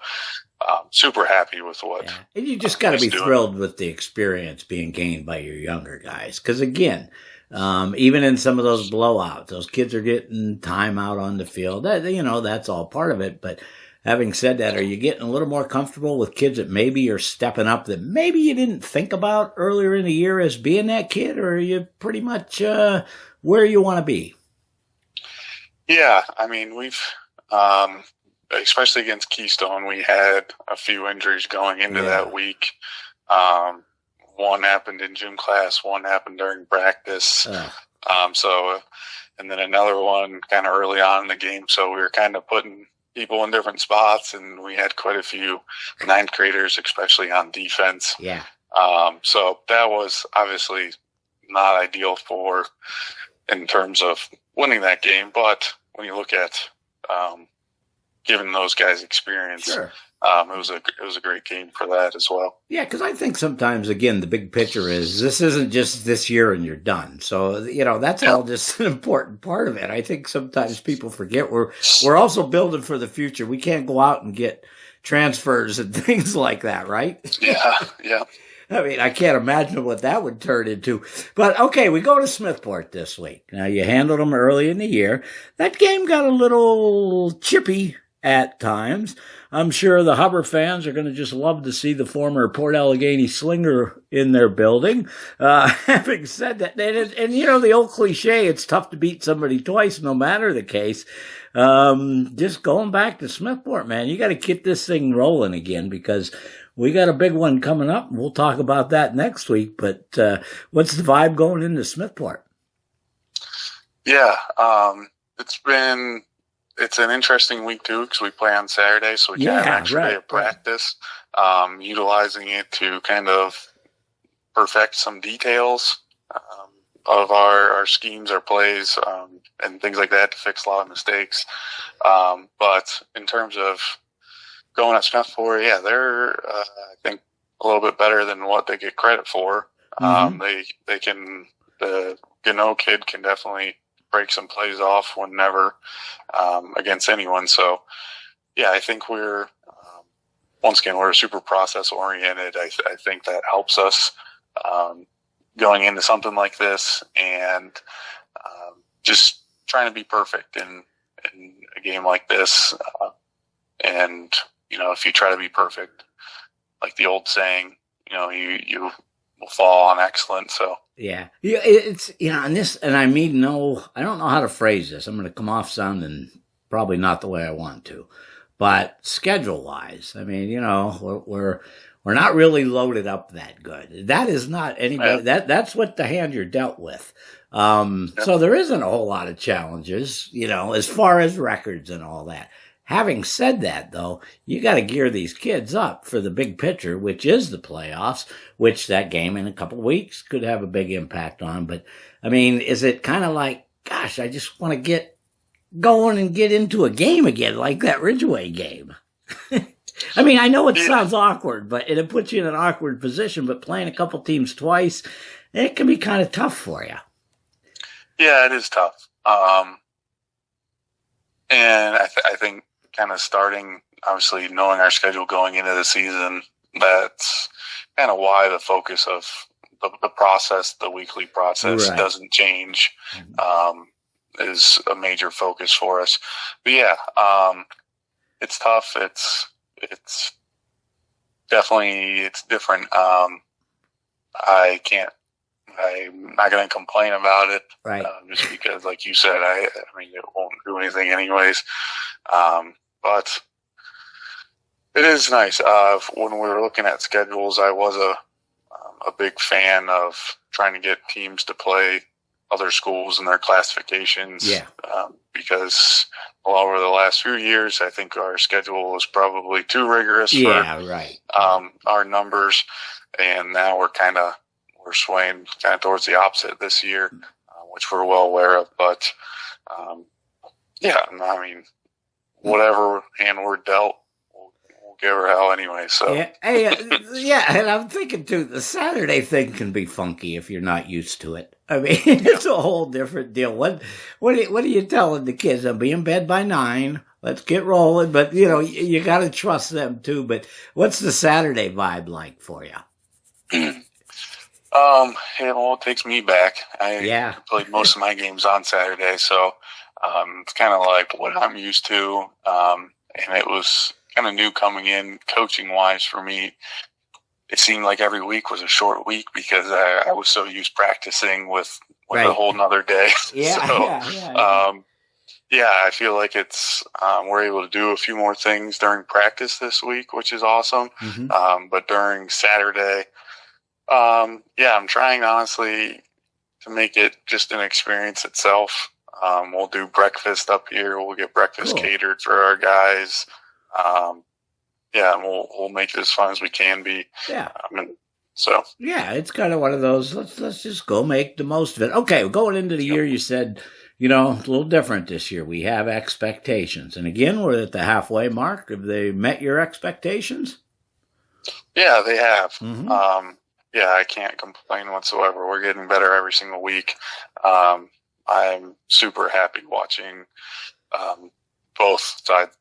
super happy with what. And you just got to be thrilled with the experience being gained by your younger guys. Because again, even in some of those blowouts, those kids are getting time out on the field. That's all part of it. But having said that, are you getting a little more comfortable with kids that maybe are stepping up that maybe you didn't think about earlier in the year as being that kid, or are you pretty much where you want to be? Yeah, we've especially against Keystone, we had a few injuries going into that week. One happened in gym class, one happened during practice. And then another one kind of early on in the game. So we were kind of putting people in different spots, and we had quite a few ninth graders, especially on defense. So that was obviously not ideal in terms of winning that game. But when you look at giving those guys experience, it was a great game for that as well. Yeah, because I think sometimes, again, the big picture is this isn't just this year and you're done. So, that's all just an important part of it. I think sometimes people forget we're also building for the future. We can't go out and get transfers and things like that, right? Yeah. I mean, I can't imagine what that would turn into. But, okay, we go to Smithport this week. Now, you handled them early in the year. That game got a little chippy at times. I'm sure the Hubbard fans are going to just love to see the former Port Allegany slinger in their building. Having said that, and you know, the old cliche, it's tough to beat somebody twice, no matter the case. Just going back to Smithport, man, you got to get this thing rolling again because we got a big one coming up. We'll talk about that next week. But what's the vibe going into Smithport? Yeah, it's an interesting week too because we play on Saturday, so we can have an extra day of practice, utilizing it to kind of perfect some details of our schemes, our plays, and things like that to fix a lot of mistakes. But in terms of going at Smithport, yeah, they're I think a little bit better than what they get credit for. They can, the Gano kid can definitely break some plays off whenever against anyone. So, yeah, I think we're once again we're super process oriented. I think that helps us going into something like this and just trying to be perfect in a game like this. And you know, if you try to be perfect, like the old saying, you know, you will fall on excellence. So. Yeah, it's, you know, and I mean, I don't know how to phrase this. I'm going to come off sounding probably not the way I want to, but schedule wise, I mean, you know, we're not really loaded up that good. That is not anybody. That's what the hand you're dealt with. So there isn't a whole lot of challenges, you know, as far as records and all that. Having said that, though, you got to gear these kids up for the big picture, which is the playoffs, which that game in a couple of weeks could have a big impact on. But, I mean, is it kind of like, gosh, I just want to get going and get into a game again, like that Ridgway game? I mean, I know it sounds awkward, but it puts you in an awkward position, but playing a couple teams twice, it can be kind of tough for you. Yeah, it is tough. And I think kind of starting, obviously knowing our schedule going into the season, that's kind of why the focus of the process, the weekly process doesn't change, is a major focus for us. But yeah, it's tough. It's definitely, it's different. I'm not going to complain about it, just because, like you said, I mean, it won't do anything anyways. But it is nice. When we were looking at schedules, I was a big fan of trying to get teams to play other schools in their classifications. Yeah. Because over the last few years, I think our schedule was probably too rigorous for our numbers, and now we're swaying kind of towards the opposite this year, which we're well aware of. But yeah, I mean, whatever hand we're dealt, we'll give her hell anyway. So yeah, and I'm thinking too, the Saturday thing can be funky if you're not used to it. I mean, it's a whole different deal. What are you telling the kids? I'll be in bed by 9. Let's get rolling. But you know, you got to trust them too. But what's the Saturday vibe like for you? It takes me back. I played most of my games on Saturday, so it's kind of like what I'm used to. And it was kind of new coming in coaching wise for me. It seemed like every week was a short week because I was so used practicing with a whole nother day. I feel like it's we're able to do a few more things during practice this week, which is awesome. But during Saturday, I'm trying honestly to make it just an experience itself. We'll do breakfast up here. We'll get breakfast catered for our guys. And we'll make it as fun as we can be. Yeah. It's kind of one of those, let's just go make the most of it. Okay, going into the year, you said, you know, it's a little different this year. We have expectations. And again, we're at the halfway mark. Have they met your expectations? Yeah, they have. I can't complain whatsoever. We're getting better every single week. I'm super happy watching both sides,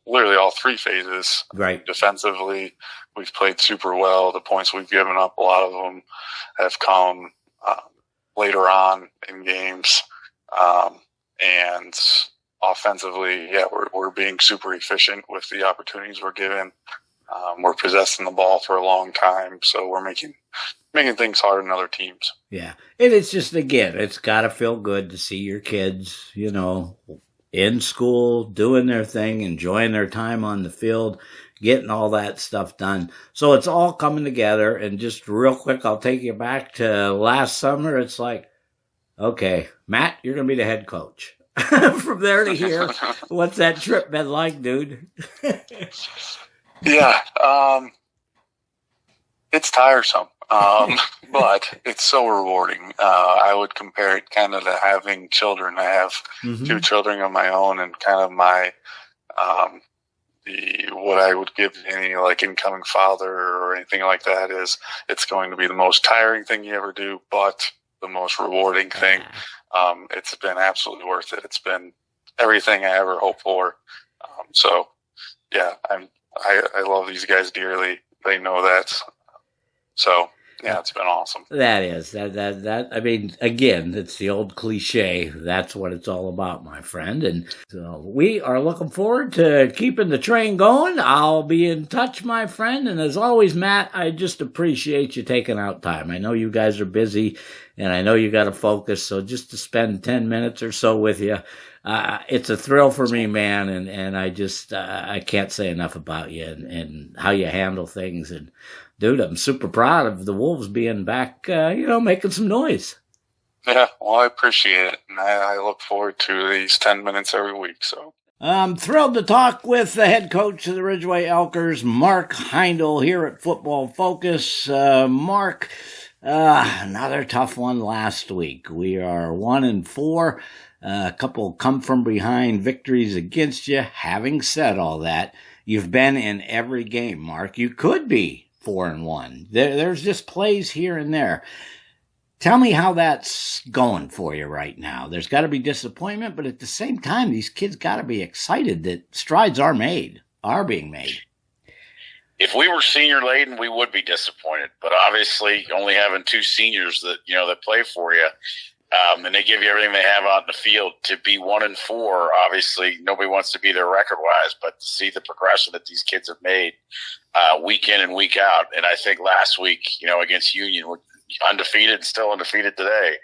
literally all three phases. Right. Defensively, we've played super well. The points we've given up, a lot of them have come later on in games. And offensively, yeah, we're being super efficient with the opportunities we're given. We're possessing the ball for a long time, so we're making things hard on other teams. Yeah. And it's just, again, it's got to feel good to see your kids, in school, doing their thing, enjoying their time on the field, getting all that stuff done. So it's all coming together. And just real quick, I'll take you back to last summer. It's like, okay, Matt, you're going to be the head coach. From there to here, what's that trip been like, dude? Yeah, it's tiresome, but it's so rewarding. I would compare it kind of to having children. I have two children of my own, and kind of my what I would give any like incoming father or anything like that is it's going to be the most tiring thing you ever do, but the most rewarding thing. It's been absolutely worth it. It's been everything I ever hoped for. So yeah, I love these guys dearly. They know that. So yeah, it's been awesome. That is that. I mean, again, it's the old cliche. That's what it's all about, my friend. And so we are looking forward to keeping the train going. I'll be in touch, my friend. And as always, Matt, I just appreciate you taking out time. I know you guys are busy, and I know you got to focus. So just to spend 10 minutes or so with you, it's a thrill for me, man. And I just I can't say enough about you and how you handle things. And dude, I'm super proud of the Wolves being back, making some noise. Yeah, well, I appreciate it. And I look forward to these 10 minutes every week. So I'm thrilled to talk with the head coach of the Ridgway Elkers, Mark Heindl, here at Football Focus. Mark, another tough one last week. We are 1-4. A couple come from behind victories against you. Having said all that, you've been in every game, Mark. You could be 4-1. There's just plays here and there. Tell me how that's going for you right now. There's got to be disappointment, but at the same time, these kids got to be excited that strides are being made. If we were senior laden, we would be disappointed. But obviously, only having two seniors that play for you, and they give you everything they have out in the field, to be 1-4. Obviously, nobody wants to be there record-wise, but to see the progression that these kids have made week in and week out. And I think last week, against Union, we're undefeated and still undefeated today.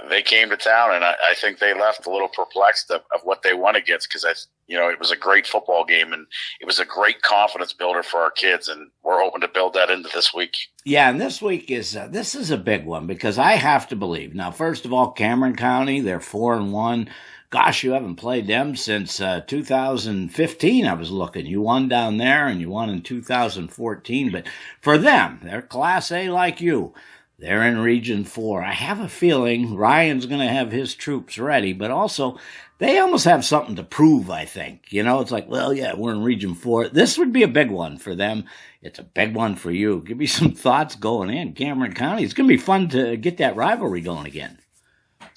They came to town, and I think they left a little perplexed of what they won against, because it was a great football game, and it was a great confidence builder for our kids, and we're hoping to build that into this week. Yeah, and this week is this is a big one, because I have to believe. Now, first of all, Cameron County, they're 4-1. Gosh, you haven't played them since 2015, I was looking. You won down there, and you won in 2014. But for them, they're Class A like you. They're in Region 4. I have a feeling Ryan's going to have his troops ready, but also they almost have something to prove, I think. It's like, well, yeah, we're in Region 4. This would be a big one for them. It's a big one for you. Give me some thoughts going in. Cameron County, it's going to be fun to get that rivalry going again.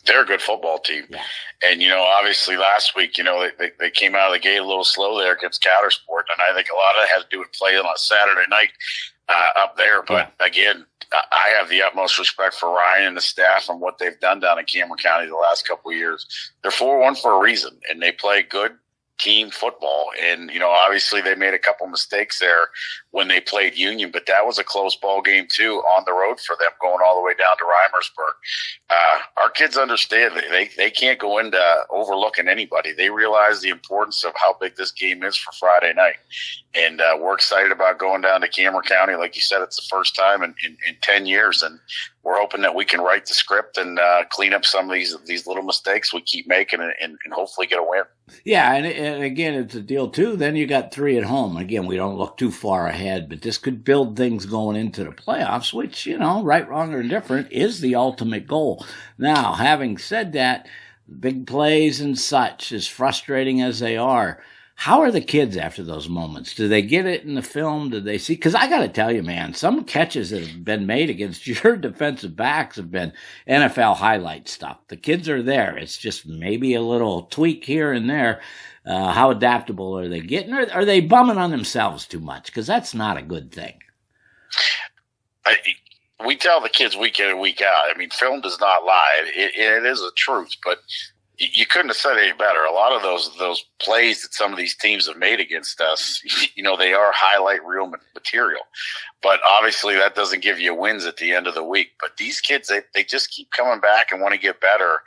They're a good football team. Yeah. And, obviously last week, they came out of the gate a little slow there against Countersport, and I think a lot of it had to do with playing on a Saturday night up there. But, again, I have the utmost respect for Ryan and the staff and what they've done down in Cameron County the last couple of years. They're 4-1 for a reason, and they play good team football. And, obviously they made a couple mistakes there when they played Union, but that was a close ball game too on the road for them, going all the way down to Reimersburg. Our kids understand they can't go into overlooking anybody. They realize the importance of how big this game is for Friday night. And we're excited about going down to Cameron County. Like you said, it's the first time in 10 years. And we're hoping that we can write the script and clean up some of these little mistakes we keep making and hopefully get a win. Yeah, and again, it's a deal, too. Then you got 3 at home. Again, we don't look too far ahead, but this could build things going into the playoffs, which, right, wrong, or indifferent, is the ultimate goal. Now, having said that, big plays and such, as frustrating as they are, How are the kids after those moments? Do they get it in the film? Do they see? Because I got to tell you, man, some catches that have been made against your defensive backs have been NFL highlight stuff. The kids are there. It's just maybe a little tweak here and there. How adaptable are they getting? Or are they bumming on themselves too much? Because that's not a good thing. We tell the kids week in and week out. I mean, film does not lie. It is a truth, but you couldn't have said it any better. A lot of those plays that some of these teams have made against us, they are highlight reel material. But obviously that doesn't give you wins at the end of the week. But these kids, they just keep coming back and want to get better,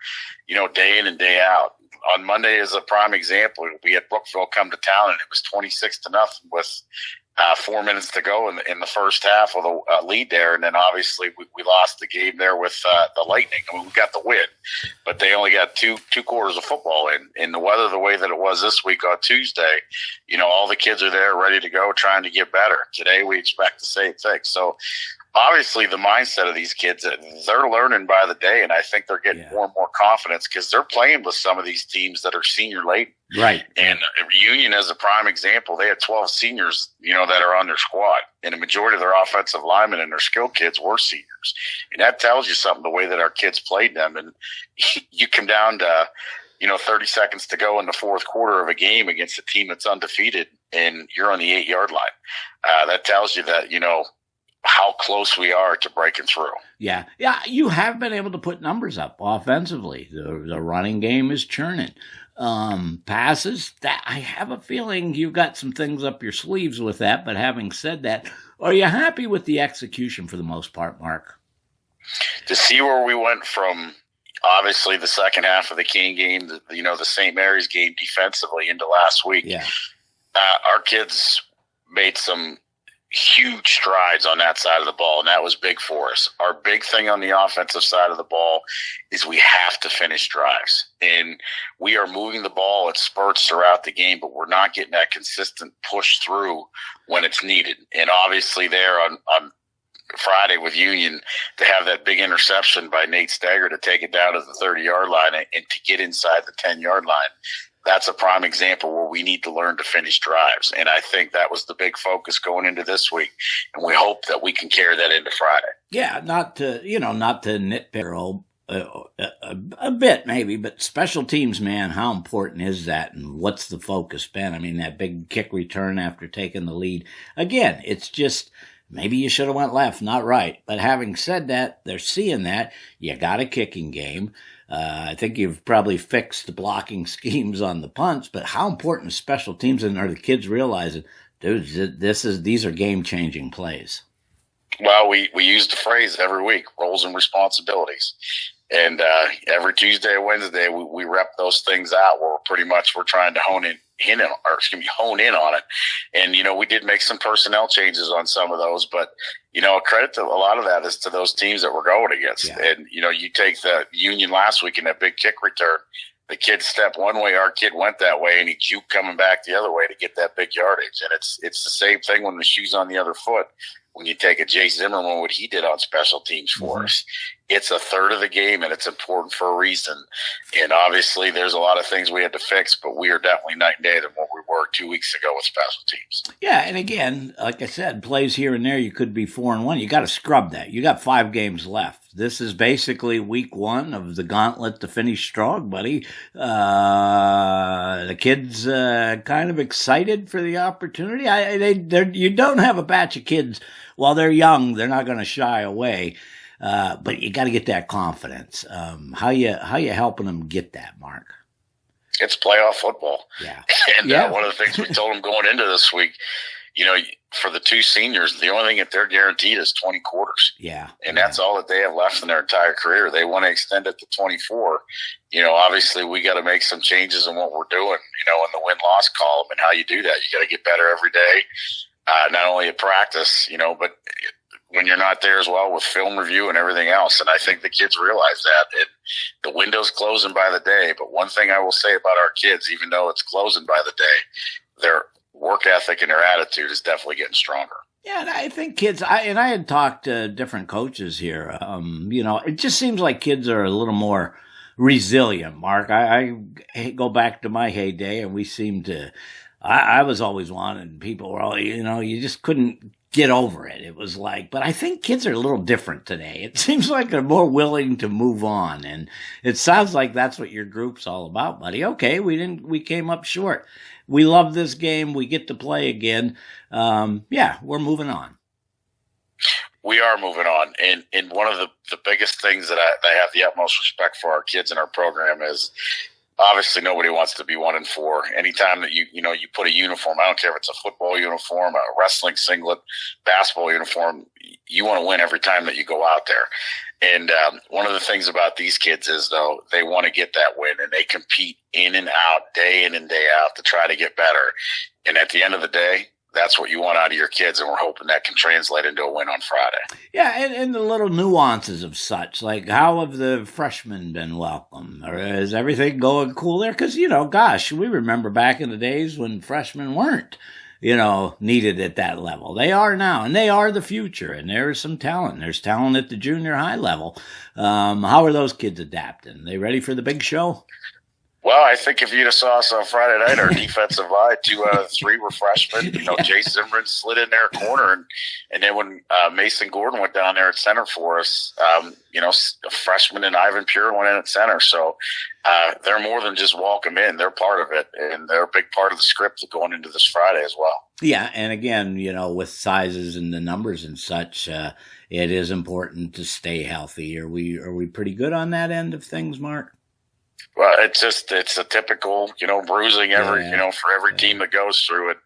day in and day out. On Monday is a prime example. We had Brookville come to town, and it was 26-0 with 4 minutes to go in the first half with a lead there. And then obviously we lost the game there with the Lightning. I mean, we got the win, but they only got two quarters of football in. In the weather the way that it was this week on Tuesday, all the kids are there ready to go, trying to get better. Today we expect the same thing. So obviously the mindset of these kids, they're learning by the day, and I think they're getting more and more confidence because they're playing with some of these teams that are senior laden. Right. And Union as a prime example, they had 12 seniors, that are on their squad, and the majority of their offensive linemen and their skill kids were seniors. And that tells you something, the way that our kids played them. And you come down to, 30 seconds to go in the fourth quarter of a game against a team that's undefeated, and you're on the 8-yard line. That tells you that, how close we are to breaking through. Yeah, you have been able to put numbers up offensively. The running game is churning. Passes, that I have a feeling you've got some things up your sleeves with that, but having said that, are you happy with the execution for the most part, Mark? To see where we went from obviously the second half of the Kane game, the St. Mary's game defensively into last week, our kids made some huge strides on that side of the ball, and that was big for us. Our big thing on the offensive side of the ball is we have to finish drives, and we are moving the ball at spurts throughout the game, but we're not getting that consistent push through when it's needed. And obviously there on Friday with Union, to have that big interception by Nate Stagger to take it down to the 30-yard line and to get inside the 10-yard line, that's a prime example where we need to learn to finish drives. And I think that was the big focus going into this week. And we hope that we can carry that into Friday. Yeah, not to nitpick a bit maybe, but special teams, man, how important is that? And what's the focus been? I mean, that big kick return after taking the lead. Again, it's just maybe you should have went left, not right. But having said that, they're seeing that. You got a kicking game. I think you've probably fixed the blocking schemes on the punts, but how important is special teams, and are the kids realizing, dude, these are game-changing plays? Well, we use the phrase every week, roles and responsibilities. And every Tuesday or Wednesday, we rep those things out where we're trying to hone in on it. And, we did make some personnel changes on some of those, but, credit to a lot of that is to those teams that we're going against. Yeah. And, you take the Union last week in that big kick return, the kid stepped one way, our kid went that way, and he juked coming back the other way to get that big yardage. And it's the same thing when the shoe's on the other foot. When you take a Jay Zimmerman, what he did on special teams for us, it's a third of the game, and it's important for a reason. And obviously there's a lot of things we had to fix, but we are definitely night and day than what we were 2 weeks ago with special teams. Yeah, and again, like I said, plays here and there, you could be 4-1. You got to scrub that. You got 5 games left. This is basically week 1 of the gauntlet to finish strong, buddy. The kids kind of excited for the opportunity. You don't have a batch of kids. While they're young, they're not going to shy away. But you got to get that confidence. How you helping them get that, Mark? It's playoff football. Yeah. And one of the things we told them going into this week, for the 2 seniors, the only thing that they're guaranteed is 20 quarters. Yeah. And that's all that they have left in their entire career. They want to extend it to 24. Obviously we got to make some changes in what we're doing, in the win-loss column, and how you do that. You got to get better every day. Not only at practice, but when you're not there as well with film review and everything else. And I think the kids realize that. The window's closing by the day. But one thing I will say about our kids, even though it's closing by the day, their work ethic and their attitude is definitely getting stronger. Yeah, and I think kids, I had talked to different coaches here. It just seems like kids are a little more resilient, Mark. I go back to my heyday, and we seem to I was always wanted. People were all, you just couldn't get over it. It was like, but I think kids are a little different today. It seems like they're more willing to move on, and it sounds like that's what your group's all about, buddy. Okay, we came up short. We love this game. We get to play again. We're moving on. We are moving on, and one of the biggest things that I have the utmost respect for our kids in our program is, obviously nobody wants to be 1-4. Anytime that you put a uniform, I don't care if it's a football uniform, a wrestling singlet, basketball uniform, you want to win every time that you go out there. And one of the things about these kids is, though, they want to get that win, and they compete in and out, day in and day out, to try to get better. And at the end of the day, that's what you want out of your kids, and we're hoping that can translate into a win on Friday. Yeah, and the little nuances of such, like how have the freshmen been welcome? Or is everything going cool there? Because, we remember back in the days when freshmen weren't, needed at that level. They are now, and they are the future, and there is some talent. There's talent at the junior high level. How are those kids adapting? They ready for the big show? Well, I think if you'd have saw us on Friday night, our defensive line, 2 out of 3 were freshmen. Jay Zimmerman slid in there corner, and then when Mason Gordon went down there at center for us, a freshman and Ivan Pure went in at center. So they're more than just welcome in; they're part of it, and they're a big part of the script going into this Friday as well. Yeah, and again, with sizes and the numbers and such, it is important to stay healthy. Are we pretty good on that end of things, Mark? Well, it's a typical, bruising for every team that goes through it.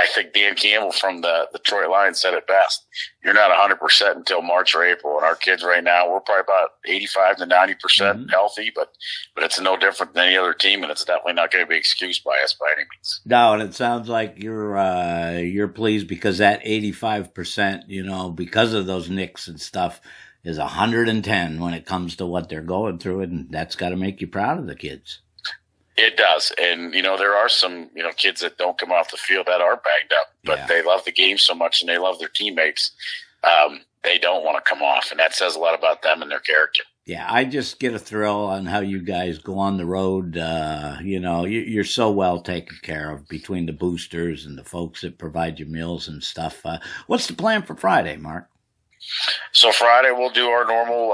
I think Dan Campbell from the Detroit Lions said it best. You're not 100% until March or April. And our kids right now, we're probably about 85 to 90% healthy, but it's no different than any other team, and it's definitely not going to be excused by us by any means. No, and it sounds like you're pleased because that 85%, because of those nicks and stuff, is 110 when it comes to what they're going through, and that's got to make you proud of the kids. It does. And, there are some, kids that don't come off the field that are banged up, but they love the game so much and they love their teammates. They don't want to come off, and that says a lot about them and their character. Yeah, I just get a thrill on how you guys go on the road. You're so well taken care of between the boosters and the folks that provide you meals and stuff. What's the plan for Friday, Mark? So Friday we'll do our normal,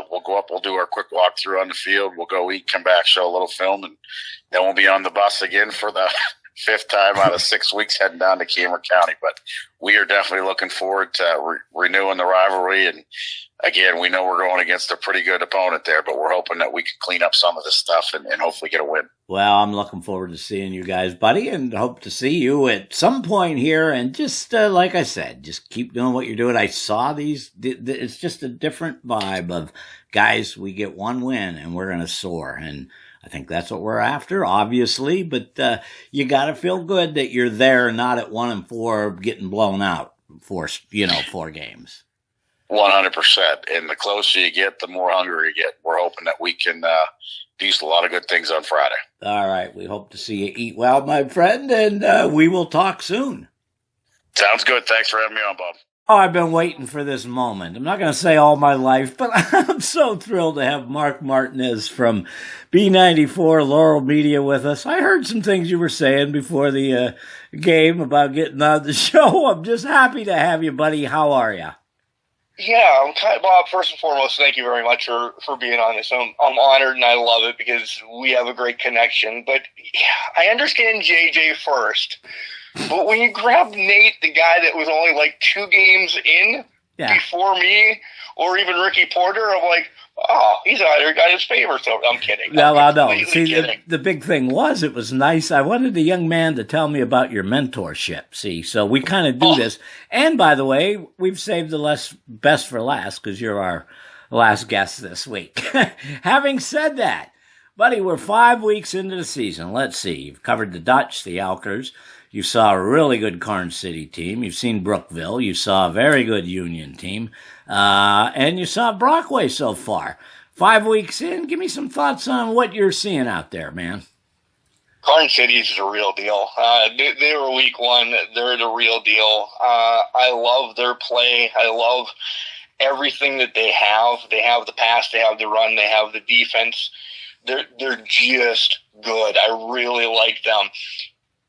we'll go up, we'll do our quick walkthrough on the field. We'll go eat, come back, show a little film, and then we'll be on the bus again for the 5th time out of 6 weeks heading down to Cameron County. But we are definitely looking forward to renewing the rivalry. And again, we know we're going against a pretty good opponent there, but we're hoping that we can clean up some of this stuff and hopefully get a win. Well, I'm looking forward to seeing you guys, buddy, and hope to see you at some point here. And just like I said, just keep doing what you're doing. I saw these. It's just a different vibe of, guys, we get one win and we're going to soar. And I think that's what we're after, obviously. But you got to feel good that you're there, not at 1-4 getting blown out for 4 games. 100%. And the closer you get, the more hungry you get. We're hoping that we can do a lot of good things on Friday. All right. We hope to see you eat well, my friend, and we will talk soon. Sounds good. Thanks for having me on, Bob. Oh, I've been waiting for this moment. I'm not going to say all my life, but I'm so thrilled to have Mark Martinez from B94 Laurel Media with us. I heard some things you were saying before the game about getting on the show. I'm just happy to have you, buddy. How are you? Yeah, Bob, first and foremost, thank you very much for being on this. I'm honored and I love it because we have a great connection. But I understand JJ first. But when you grab Nate, the guy that was only like 2 games in before me, or even Ricky Porter, I'm like, oh, he's either got his favor. So I'm kidding. No. See, the big thing was, it was nice. I wanted the young man to tell me about your mentorship. See, so we kind of do this. And by the way, we've saved the best for last because you're our last guest this week. Having said that, buddy, we're 5 weeks into the season. Let's see. You've covered the Dutch, the Elkers. You saw a really good Karn City team. You've seen Brookville. You saw a very good Union team. And you saw Brockway so far. 5 weeks in, give me some thoughts on what you're seeing out there, man. Karn City is a real deal. They were week 1. They're the real deal. I love their play. I love everything that they have. They have the pass. They have the run. They have the defense. They're just good. I really like them.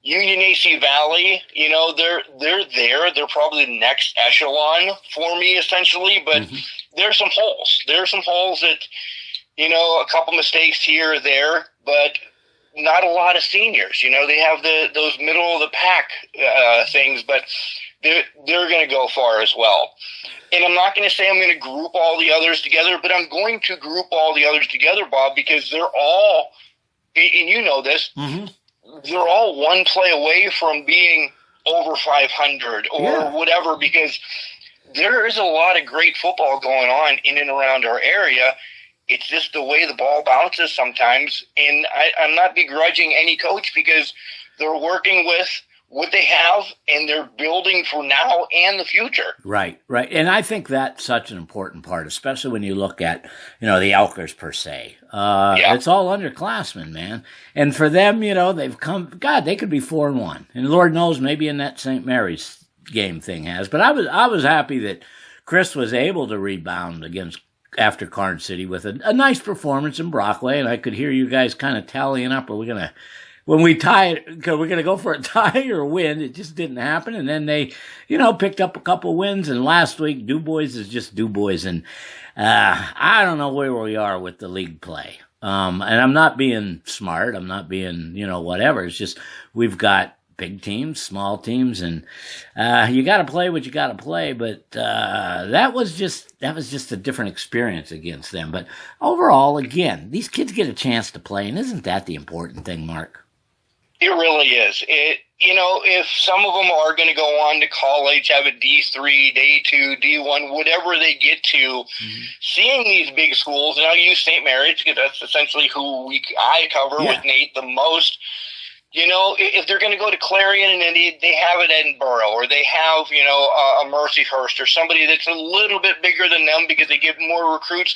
Union AC Valley, they're there. They're probably the next echelon for me, essentially. But there's some holes. There's some holes that, a couple mistakes here or there, but not a lot of seniors. They have those middle of the pack things, but they're going to go far as well. And I'm not going to say I'm going to group all the others together, but I'm going to group all the others together, Bob, because they're all, and you know this, they're all one play away from being over 500 or whatever, because there is a lot of great football going on in and around our area. It's just the way the ball bounces sometimes, and I'm not begrudging any coach because they're working with what they have, and they're building for now and the future. Right. And I think that's such an important part, especially when you look at, the Elkers per se. It's all underclassmen, man. And for them, they've come, God, they could be 4-1. And Lord knows maybe in that St. Mary's game thing has. But I was happy that Chris was able to rebound after Karn City with a nice performance in Brockway. And I could hear you guys kind of tallying up, when we tie it, we're going to go for a tie or a win. It just didn't happen. And then they, picked up a couple wins. And last week, DuBois is just DuBois. And I don't know where we are with the league play. And I'm not being smart. I'm not being, whatever. It's just we've got big teams, small teams, and you got to play what you got to play. But that was just a different experience against them. But overall, again, these kids get a chance to play. And isn't that the important thing, Mark? It really is. If some of them are going to go on to college, have a D3, D2, D1, whatever they get to, seeing these big schools, and I'll use St. Mary's because that's essentially who I cover with Nate the most. If they're going to go to Clarion and then they have at Edinburgh, or they have, a Mercyhurst or somebody that's a little bit bigger than them because they give more recruits,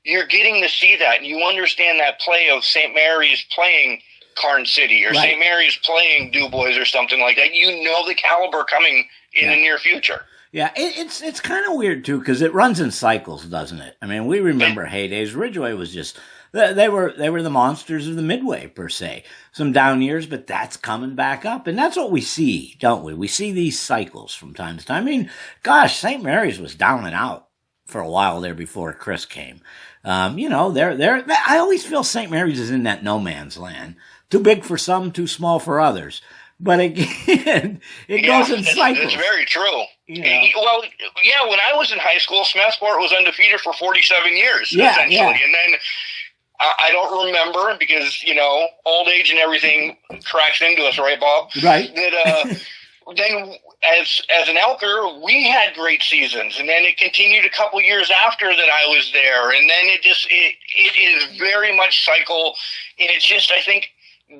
you're getting to see that, and you understand that play of St. Mary's playing Karn City or St. Mary's playing DuBois or something like that. The caliber coming in the near future. Yeah, it's kind of weird too because it runs in cycles, doesn't it? I mean, we remember heydays. Ridgway was just they were the monsters of the Midway per se. Some down years, but that's coming back up, and that's what we see, don't we? We see these cycles from time to time. I mean, gosh, St. Mary's was down and out for a while there before Chris came. I always feel St. Mary's is in that no man's land. Too big for some, too small for others. But again, it goes in cycles. It's very true. Well, when I was in high school, Smethport was undefeated for 47 years, essentially. Yeah. And then I don't remember because, old age and everything cracks into us, right, Bob? Right. That, then as an Elker, we had great seasons, and then it continued a couple years after that I was there, and then it is very much cycle, and it's just, I think,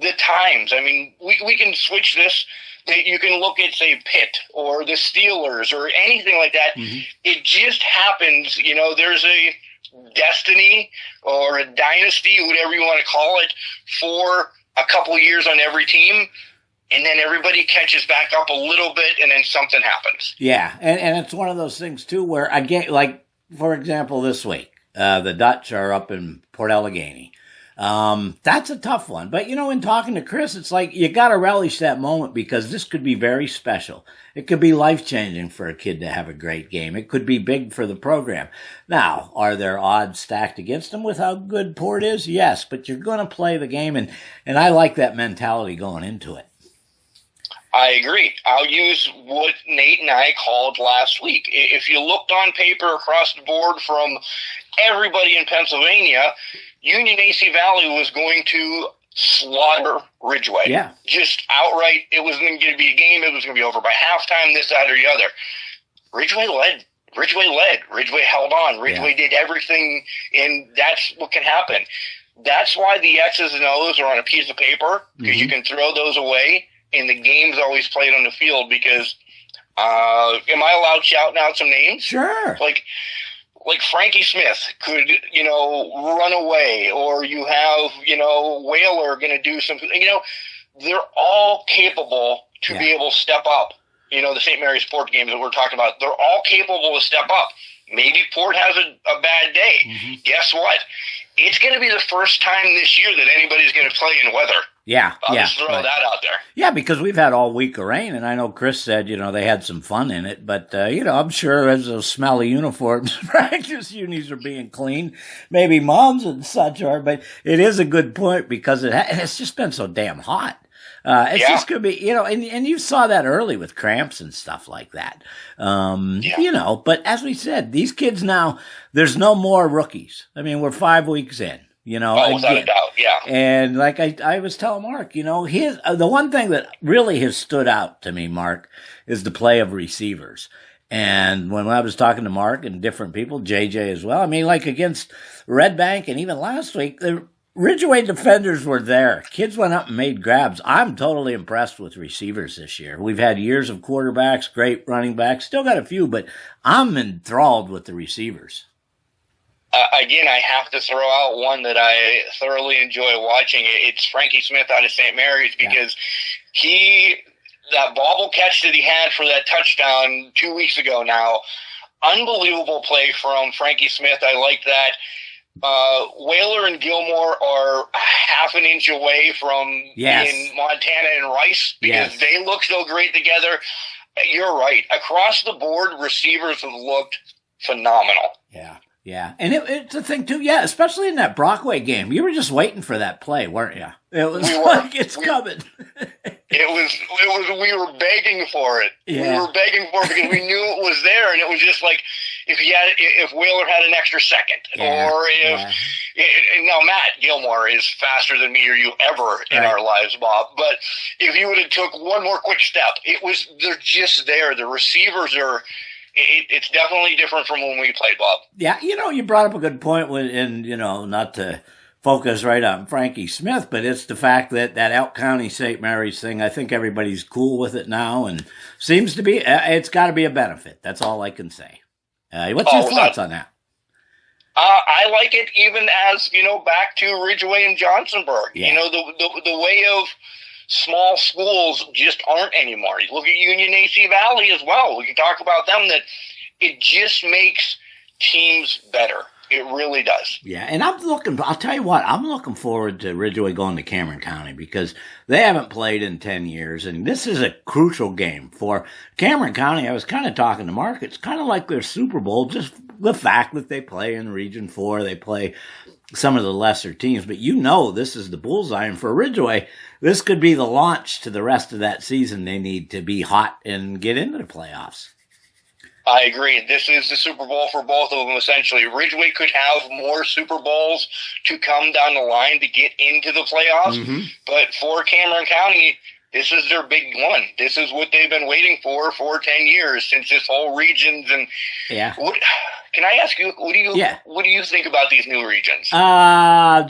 the times. I mean, we can switch this. You can look at, say, Pitt or the Steelers or anything like that. It just happens, there's a destiny or a dynasty, whatever you want to call it, for a couple years on every team. And then everybody catches back up a little bit, and then something happens. Yeah, and it's one of those things, too, where, again, like, for example, this week, the Dutch are up in Port Allegany. That's a tough one. But, in talking to Chris, it's like you got to relish that moment because this could be very special. It could be life-changing for a kid to have a great game. It could be big for the program. Now, are there odds stacked against them with how good Port is? Yes, but you're going to play the game, and I like that mentality going into it. I agree. I'll use what Nate and I called last week. If you looked on paper across the board from everybody in Pennsylvania, Union AC Valley was going to slaughter Ridgway. Yeah. Just outright. It wasn't going to be a game. It was going to be over by halftime, this, that, or the other. Ridgway led. Ridgway held on. Ridgway did everything, and that's what can happen. That's why the X's and O's are on a piece of paper, because you can throw those away, and the game's always played on the field because, am I allowed shouting out some names? Sure. Like Frankie Smith could, run away, or you have, Whaler going to do something. They're all capable to be able to step up. The St. Mary's Port games that we're talking about, they're all capable to step up. Maybe Port has a bad day. Guess what? It's going to be the first time this year that anybody's going to play in weather. Yeah, I'll yeah. just throw that out there. Yeah, because we've had all week of rain, and I know Chris said, they had some fun in it, but, I'm sure as those smelly uniforms, practice unis are being cleaned, maybe moms and such are, but it is a good point because it's just been so damn hot. It's just going to be, and you saw that early with cramps and stuff like that. But as we said, these kids now, there's no more rookies. I mean, we're 5 weeks in. Without a doubt, yeah. And like I was telling Mark, the one thing that really has stood out to me, Mark, is the play of receivers. And when I was talking to Mark and different people, JJ as well, I mean, like against Red Bank and even last week, the Ridgway defenders were there. Kids went up and made grabs. I'm totally impressed with receivers this year. We've had years of quarterbacks, great running backs, still got a few, but I'm enthralled with the receivers. Again, I have to throw out one that I thoroughly enjoy watching. It's Frankie Smith out of St. Mary's because that bobble catch that he had for that touchdown 2 weeks ago now, unbelievable play from Frankie Smith. I like that. Whaler and Gilmore are half an inch away from being Montana and Rice because they look so great together. You're right. Across the board, receivers have looked phenomenal. Yeah. Yeah, and it's a thing, too, especially in that Brockway game. You were just waiting for that play, weren't you? It was it's coming. We were begging for it. Yeah. We were begging for it because we knew it was there, and it was just like if Whaler had an extra second, or now Matt Gilmore is faster than me or you ever in our lives, Bob, but if you would have took one more quick step, they're just there. The receivers are... It's definitely different from when we played, Bob. Yeah, you brought up a good point, not to focus right on Frankie Smith, but it's the fact that Elk County St. Mary's thing, I think everybody's cool with it now, and seems to be, it's got to be a benefit. That's all I can say. What's your thoughts on that? I like it even as, back to Ridgway and Johnsonburg. Yeah. The way of small schools just aren't anymore. You look at Union AC Valley as well. We can talk about them. That it just makes teams better. It really does. Yeah, and I'll tell you what, I'm looking forward to Ridgway going to Cameron County because they haven't played in 10 years, and this is a crucial game for Cameron County. I was kind of talking to Mark. It's kind of like their Super Bowl, just the fact that they play in Region 4, they play some of the lesser teams, but this is the bullseye, and for Ridgway, this could be the launch to the rest of that season. They need to be hot and get into the playoffs. I agree. This is the Super Bowl for both of them, essentially. Ridgway could have more Super Bowls to come down the line to get into the playoffs, but for Cameron County, this is their big one. This is what they've been waiting for 10 years since this whole regions. And can I ask you, what do you think about these new regions?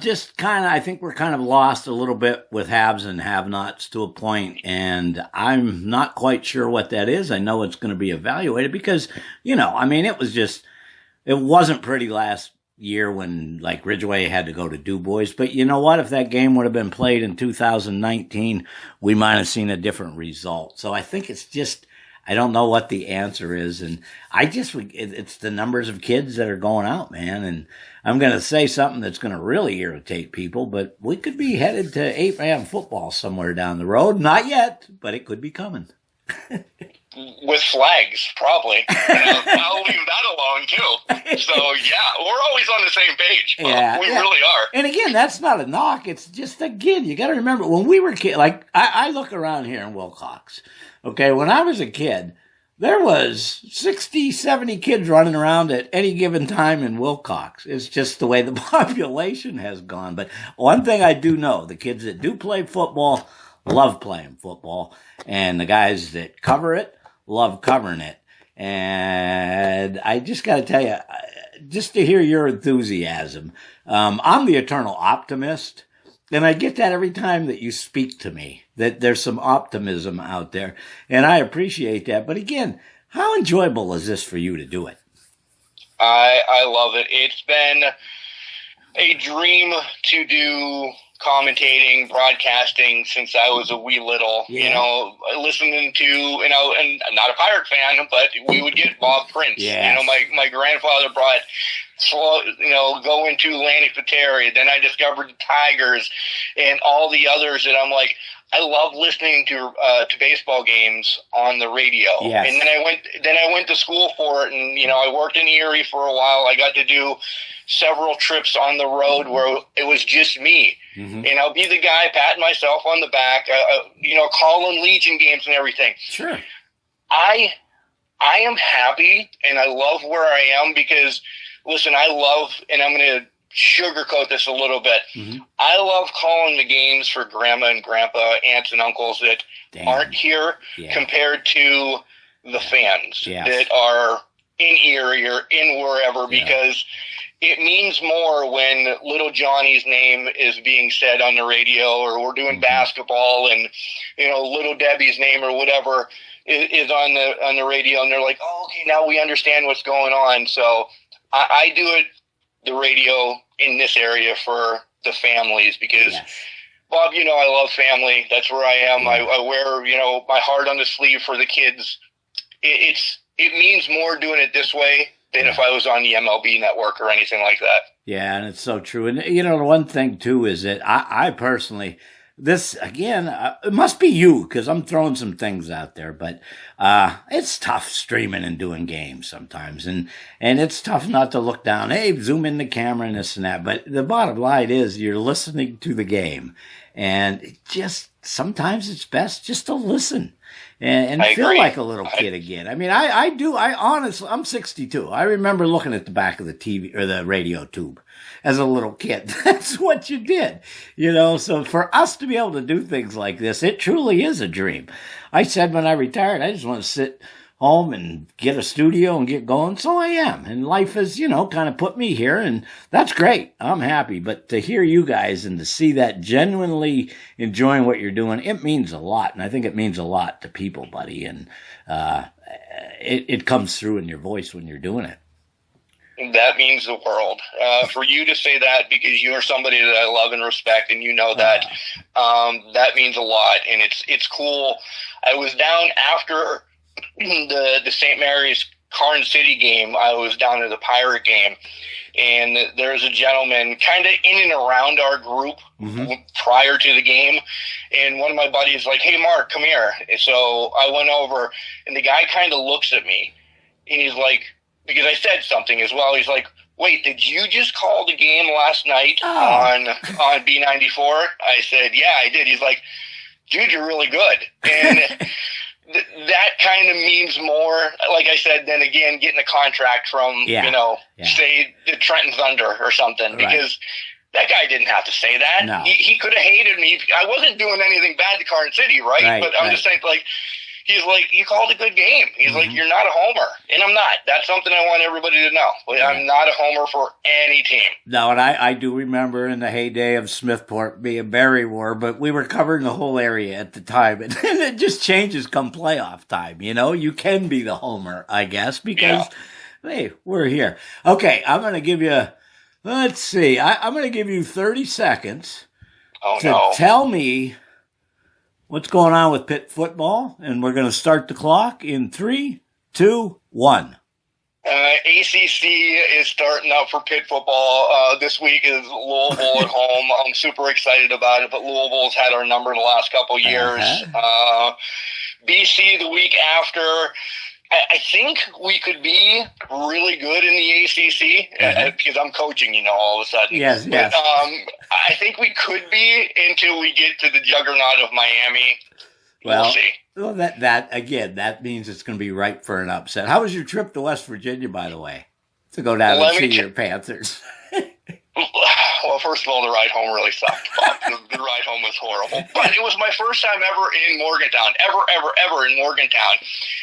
Just kind of, I think we're kind of lost a little bit with haves and have-nots to a point, and I'm not quite sure what that is. I know it's going to be evaluated because, it wasn't pretty last year when Ridgway had to go to Du Bois, but you know what? If that game would have been played in 2019, we might have seen a different result. So I think it's just, I don't know what the answer is, and it's the numbers of kids that are going out, man, and I'm going to say something that's going to really irritate people, but we could be headed to 8-man football somewhere down the road. Not yet, but it could be coming. With flags, probably. I'll leave that alone, too. So, we're always on the same page. We really are. And again, that's not a knock. It's just, again, you got to remember, when we were kids, I look around here in Wilcox, okay, when I was a kid, there was 60, 70 kids running around at any given time in Wilcox. It's just the way the population has gone. But one thing I do know, the kids that do play football love playing football, and the guys that cover it love covering it. And I just got to tell you, just to hear your enthusiasm, I'm the eternal optimist, and I get that every time that you speak to me, that there's some optimism out there, and I appreciate that. But again, how enjoyable is this for you to do it? I love it. It's been a dream to do commentating, broadcasting since I was a wee little, listening to, and I'm not a Pirate fan, but we would get Bob Prince. Yes. My grandfather brought, going to Lanny Pateri. Then I discovered the Tigers and all the others that I'm like, I love listening to baseball games on the radio. Yes. And then I went to school for it, and I worked in Erie for a while. I got to do several trips on the road where it was just me. Mm-hmm. And I'll be the guy patting myself on the back, calling Legion games and everything. Sure. I am happy and I love where I am because, listen, I love, and I'm going to sugarcoat this a little bit. Mm-hmm. I love calling the games for grandma and grandpa, aunts and uncles that aren't here compared to the fans that are in Erie or in wherever because it means more when little Johnny's name is being said on the radio or we're doing basketball and, little Debbie's name or whatever is on the radio and they're like, oh, okay, now we understand what's going on. So I do it, the radio in this area for the families because Bob, I love family. That's where I am. I wear, my heart on the sleeve for the kids. It means more doing it this way than if I was on the MLB network or anything like that. Yeah, and it's so true. And, the one thing, too, is that I personally, this, again, it must be you, because I'm throwing some things out there, but it's tough streaming and doing games sometimes. And it's tough not to look down, hey, zoom in the camera and this and that. But the bottom line is you're listening to the game. And sometimes it's best just to listen and feel like a little kid again. I mean, I do. I honestly, I'm 62. I remember looking at the back of the TV or the radio tube as a little kid. That's what you did, So for us to be able to do things like this, it truly is a dream. I said when I retired, I just want to sit home and get a studio and get going. So I am. And life has, kind of put me here, and that's great. I'm happy. But to hear you guys and to see that genuinely enjoying what you're doing, it means a lot. And I think it means a lot to people, buddy. And it comes through in your voice when you're doing it. That means the world. For you to say that because you're somebody that I love and respect, and that means a lot. And it's cool. I was down after the St. Mary's Carn City game. I was down at the Pirate game, and there's a gentleman kind of in and around our group prior to the game, and one of my buddies like, hey, Mark, come here. So I went over, and the guy kind of looks at me, and he's like, because I said something as well, he's like, wait, did you just call the game last night on B94? I said, yeah, I did. He's like, dude, you're really good. And that kind of means more, like I said, than again getting a contract from, say the Trenton Thunder or something, because that guy didn't have to say that. No. He could have hated me. I wasn't doing anything bad to Carn City, right? But I'm just saying, like, he's like, you called a good game. He's like, you're not a homer. And I'm not. That's something I want everybody to know. I'm not a homer for any team. No, and I do remember in the heyday of Smithport being Barry War, but we were covering the whole area at the time. And it just changes come playoff time, You can be the homer, I guess, because, hey, we're here. Okay, I'm going to give you, let's see, I'm going to give you 30 seconds to tell me what's going on with Pitt football, and we're going to start the clock in 3, 2, 1. ACC is starting up for Pitt football. This week is Louisville at home. I'm super excited about it, but Louisville's had our number in the last couple years. BC the week after. I think we could be really good in the ACC because I'm coaching, all of a sudden. Yes. But, I think we could be until we get to the juggernaut of Miami. We'll see. Well, that means it's going to be ripe for an upset. How was your trip to West Virginia, by the way, to go down and see your Panthers? Well, first of all, the ride home really sucked. The ride home was horrible. But it was my first time ever in Morgantown, ever in Morgantown.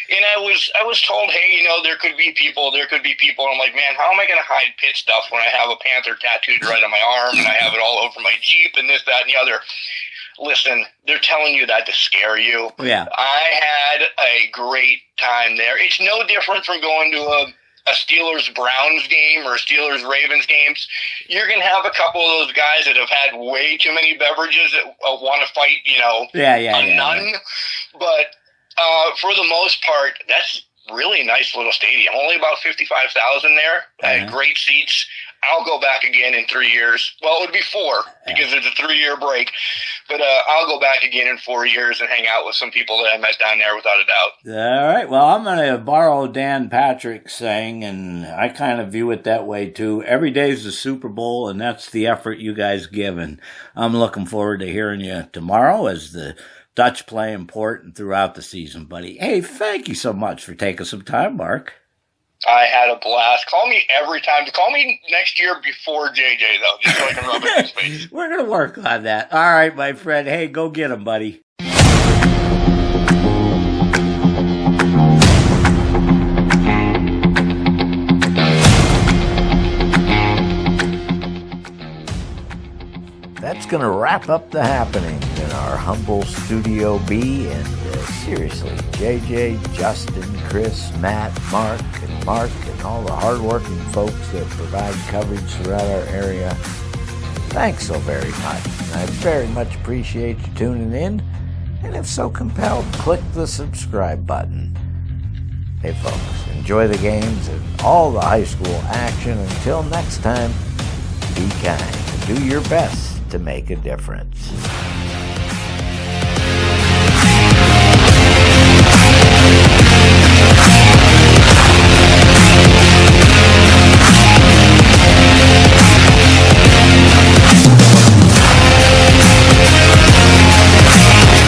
And I was told, hey, there could be people. I'm like, man, how am I going to hide Pitt stuff when I have a Panther tattooed right on my arm and I have it all over my Jeep and this, that, and the other? Listen, they're telling you that to scare you. Yeah. I had a great time there. It's no different from going to a Steelers-Browns game or Steelers-Ravens games, you're going to have a couple of those guys that have had way too many beverages that want to fight, a nun. But for the most part, that's really nice little stadium. Only about 55,000 there. Great seats. I'll go back again in 3 years. Well, it would be 4 because there's a 3-year break. But I'll go back again in 4 years and hang out with some people that I met down there without a doubt. All right. Well, I'm going to borrow Dan Patrick's saying, and I kind of view it that way too. Every day's the Super Bowl, and that's the effort you guys give. And I'm looking forward to hearing you tomorrow as the Dutch play important throughout the season, buddy. Hey, thank you so much for taking some time, Mark. I had a blast. Call me every time. Call me next year before JJ, though, just so I can rub it in his face. We're going to work on that. All right, my friend. Hey, go get him, buddy. That's going to wrap up the happenings in our humble Studio B. And seriously, JJ, Justin, Chris, Matt, Mark, and all the hardworking folks that provide coverage throughout our area, thanks so very much. I very much appreciate you tuning in. And if so compelled, click the subscribe button. Hey, folks, enjoy the games and all the high school action. Until next time, be kind and do your best to make a difference.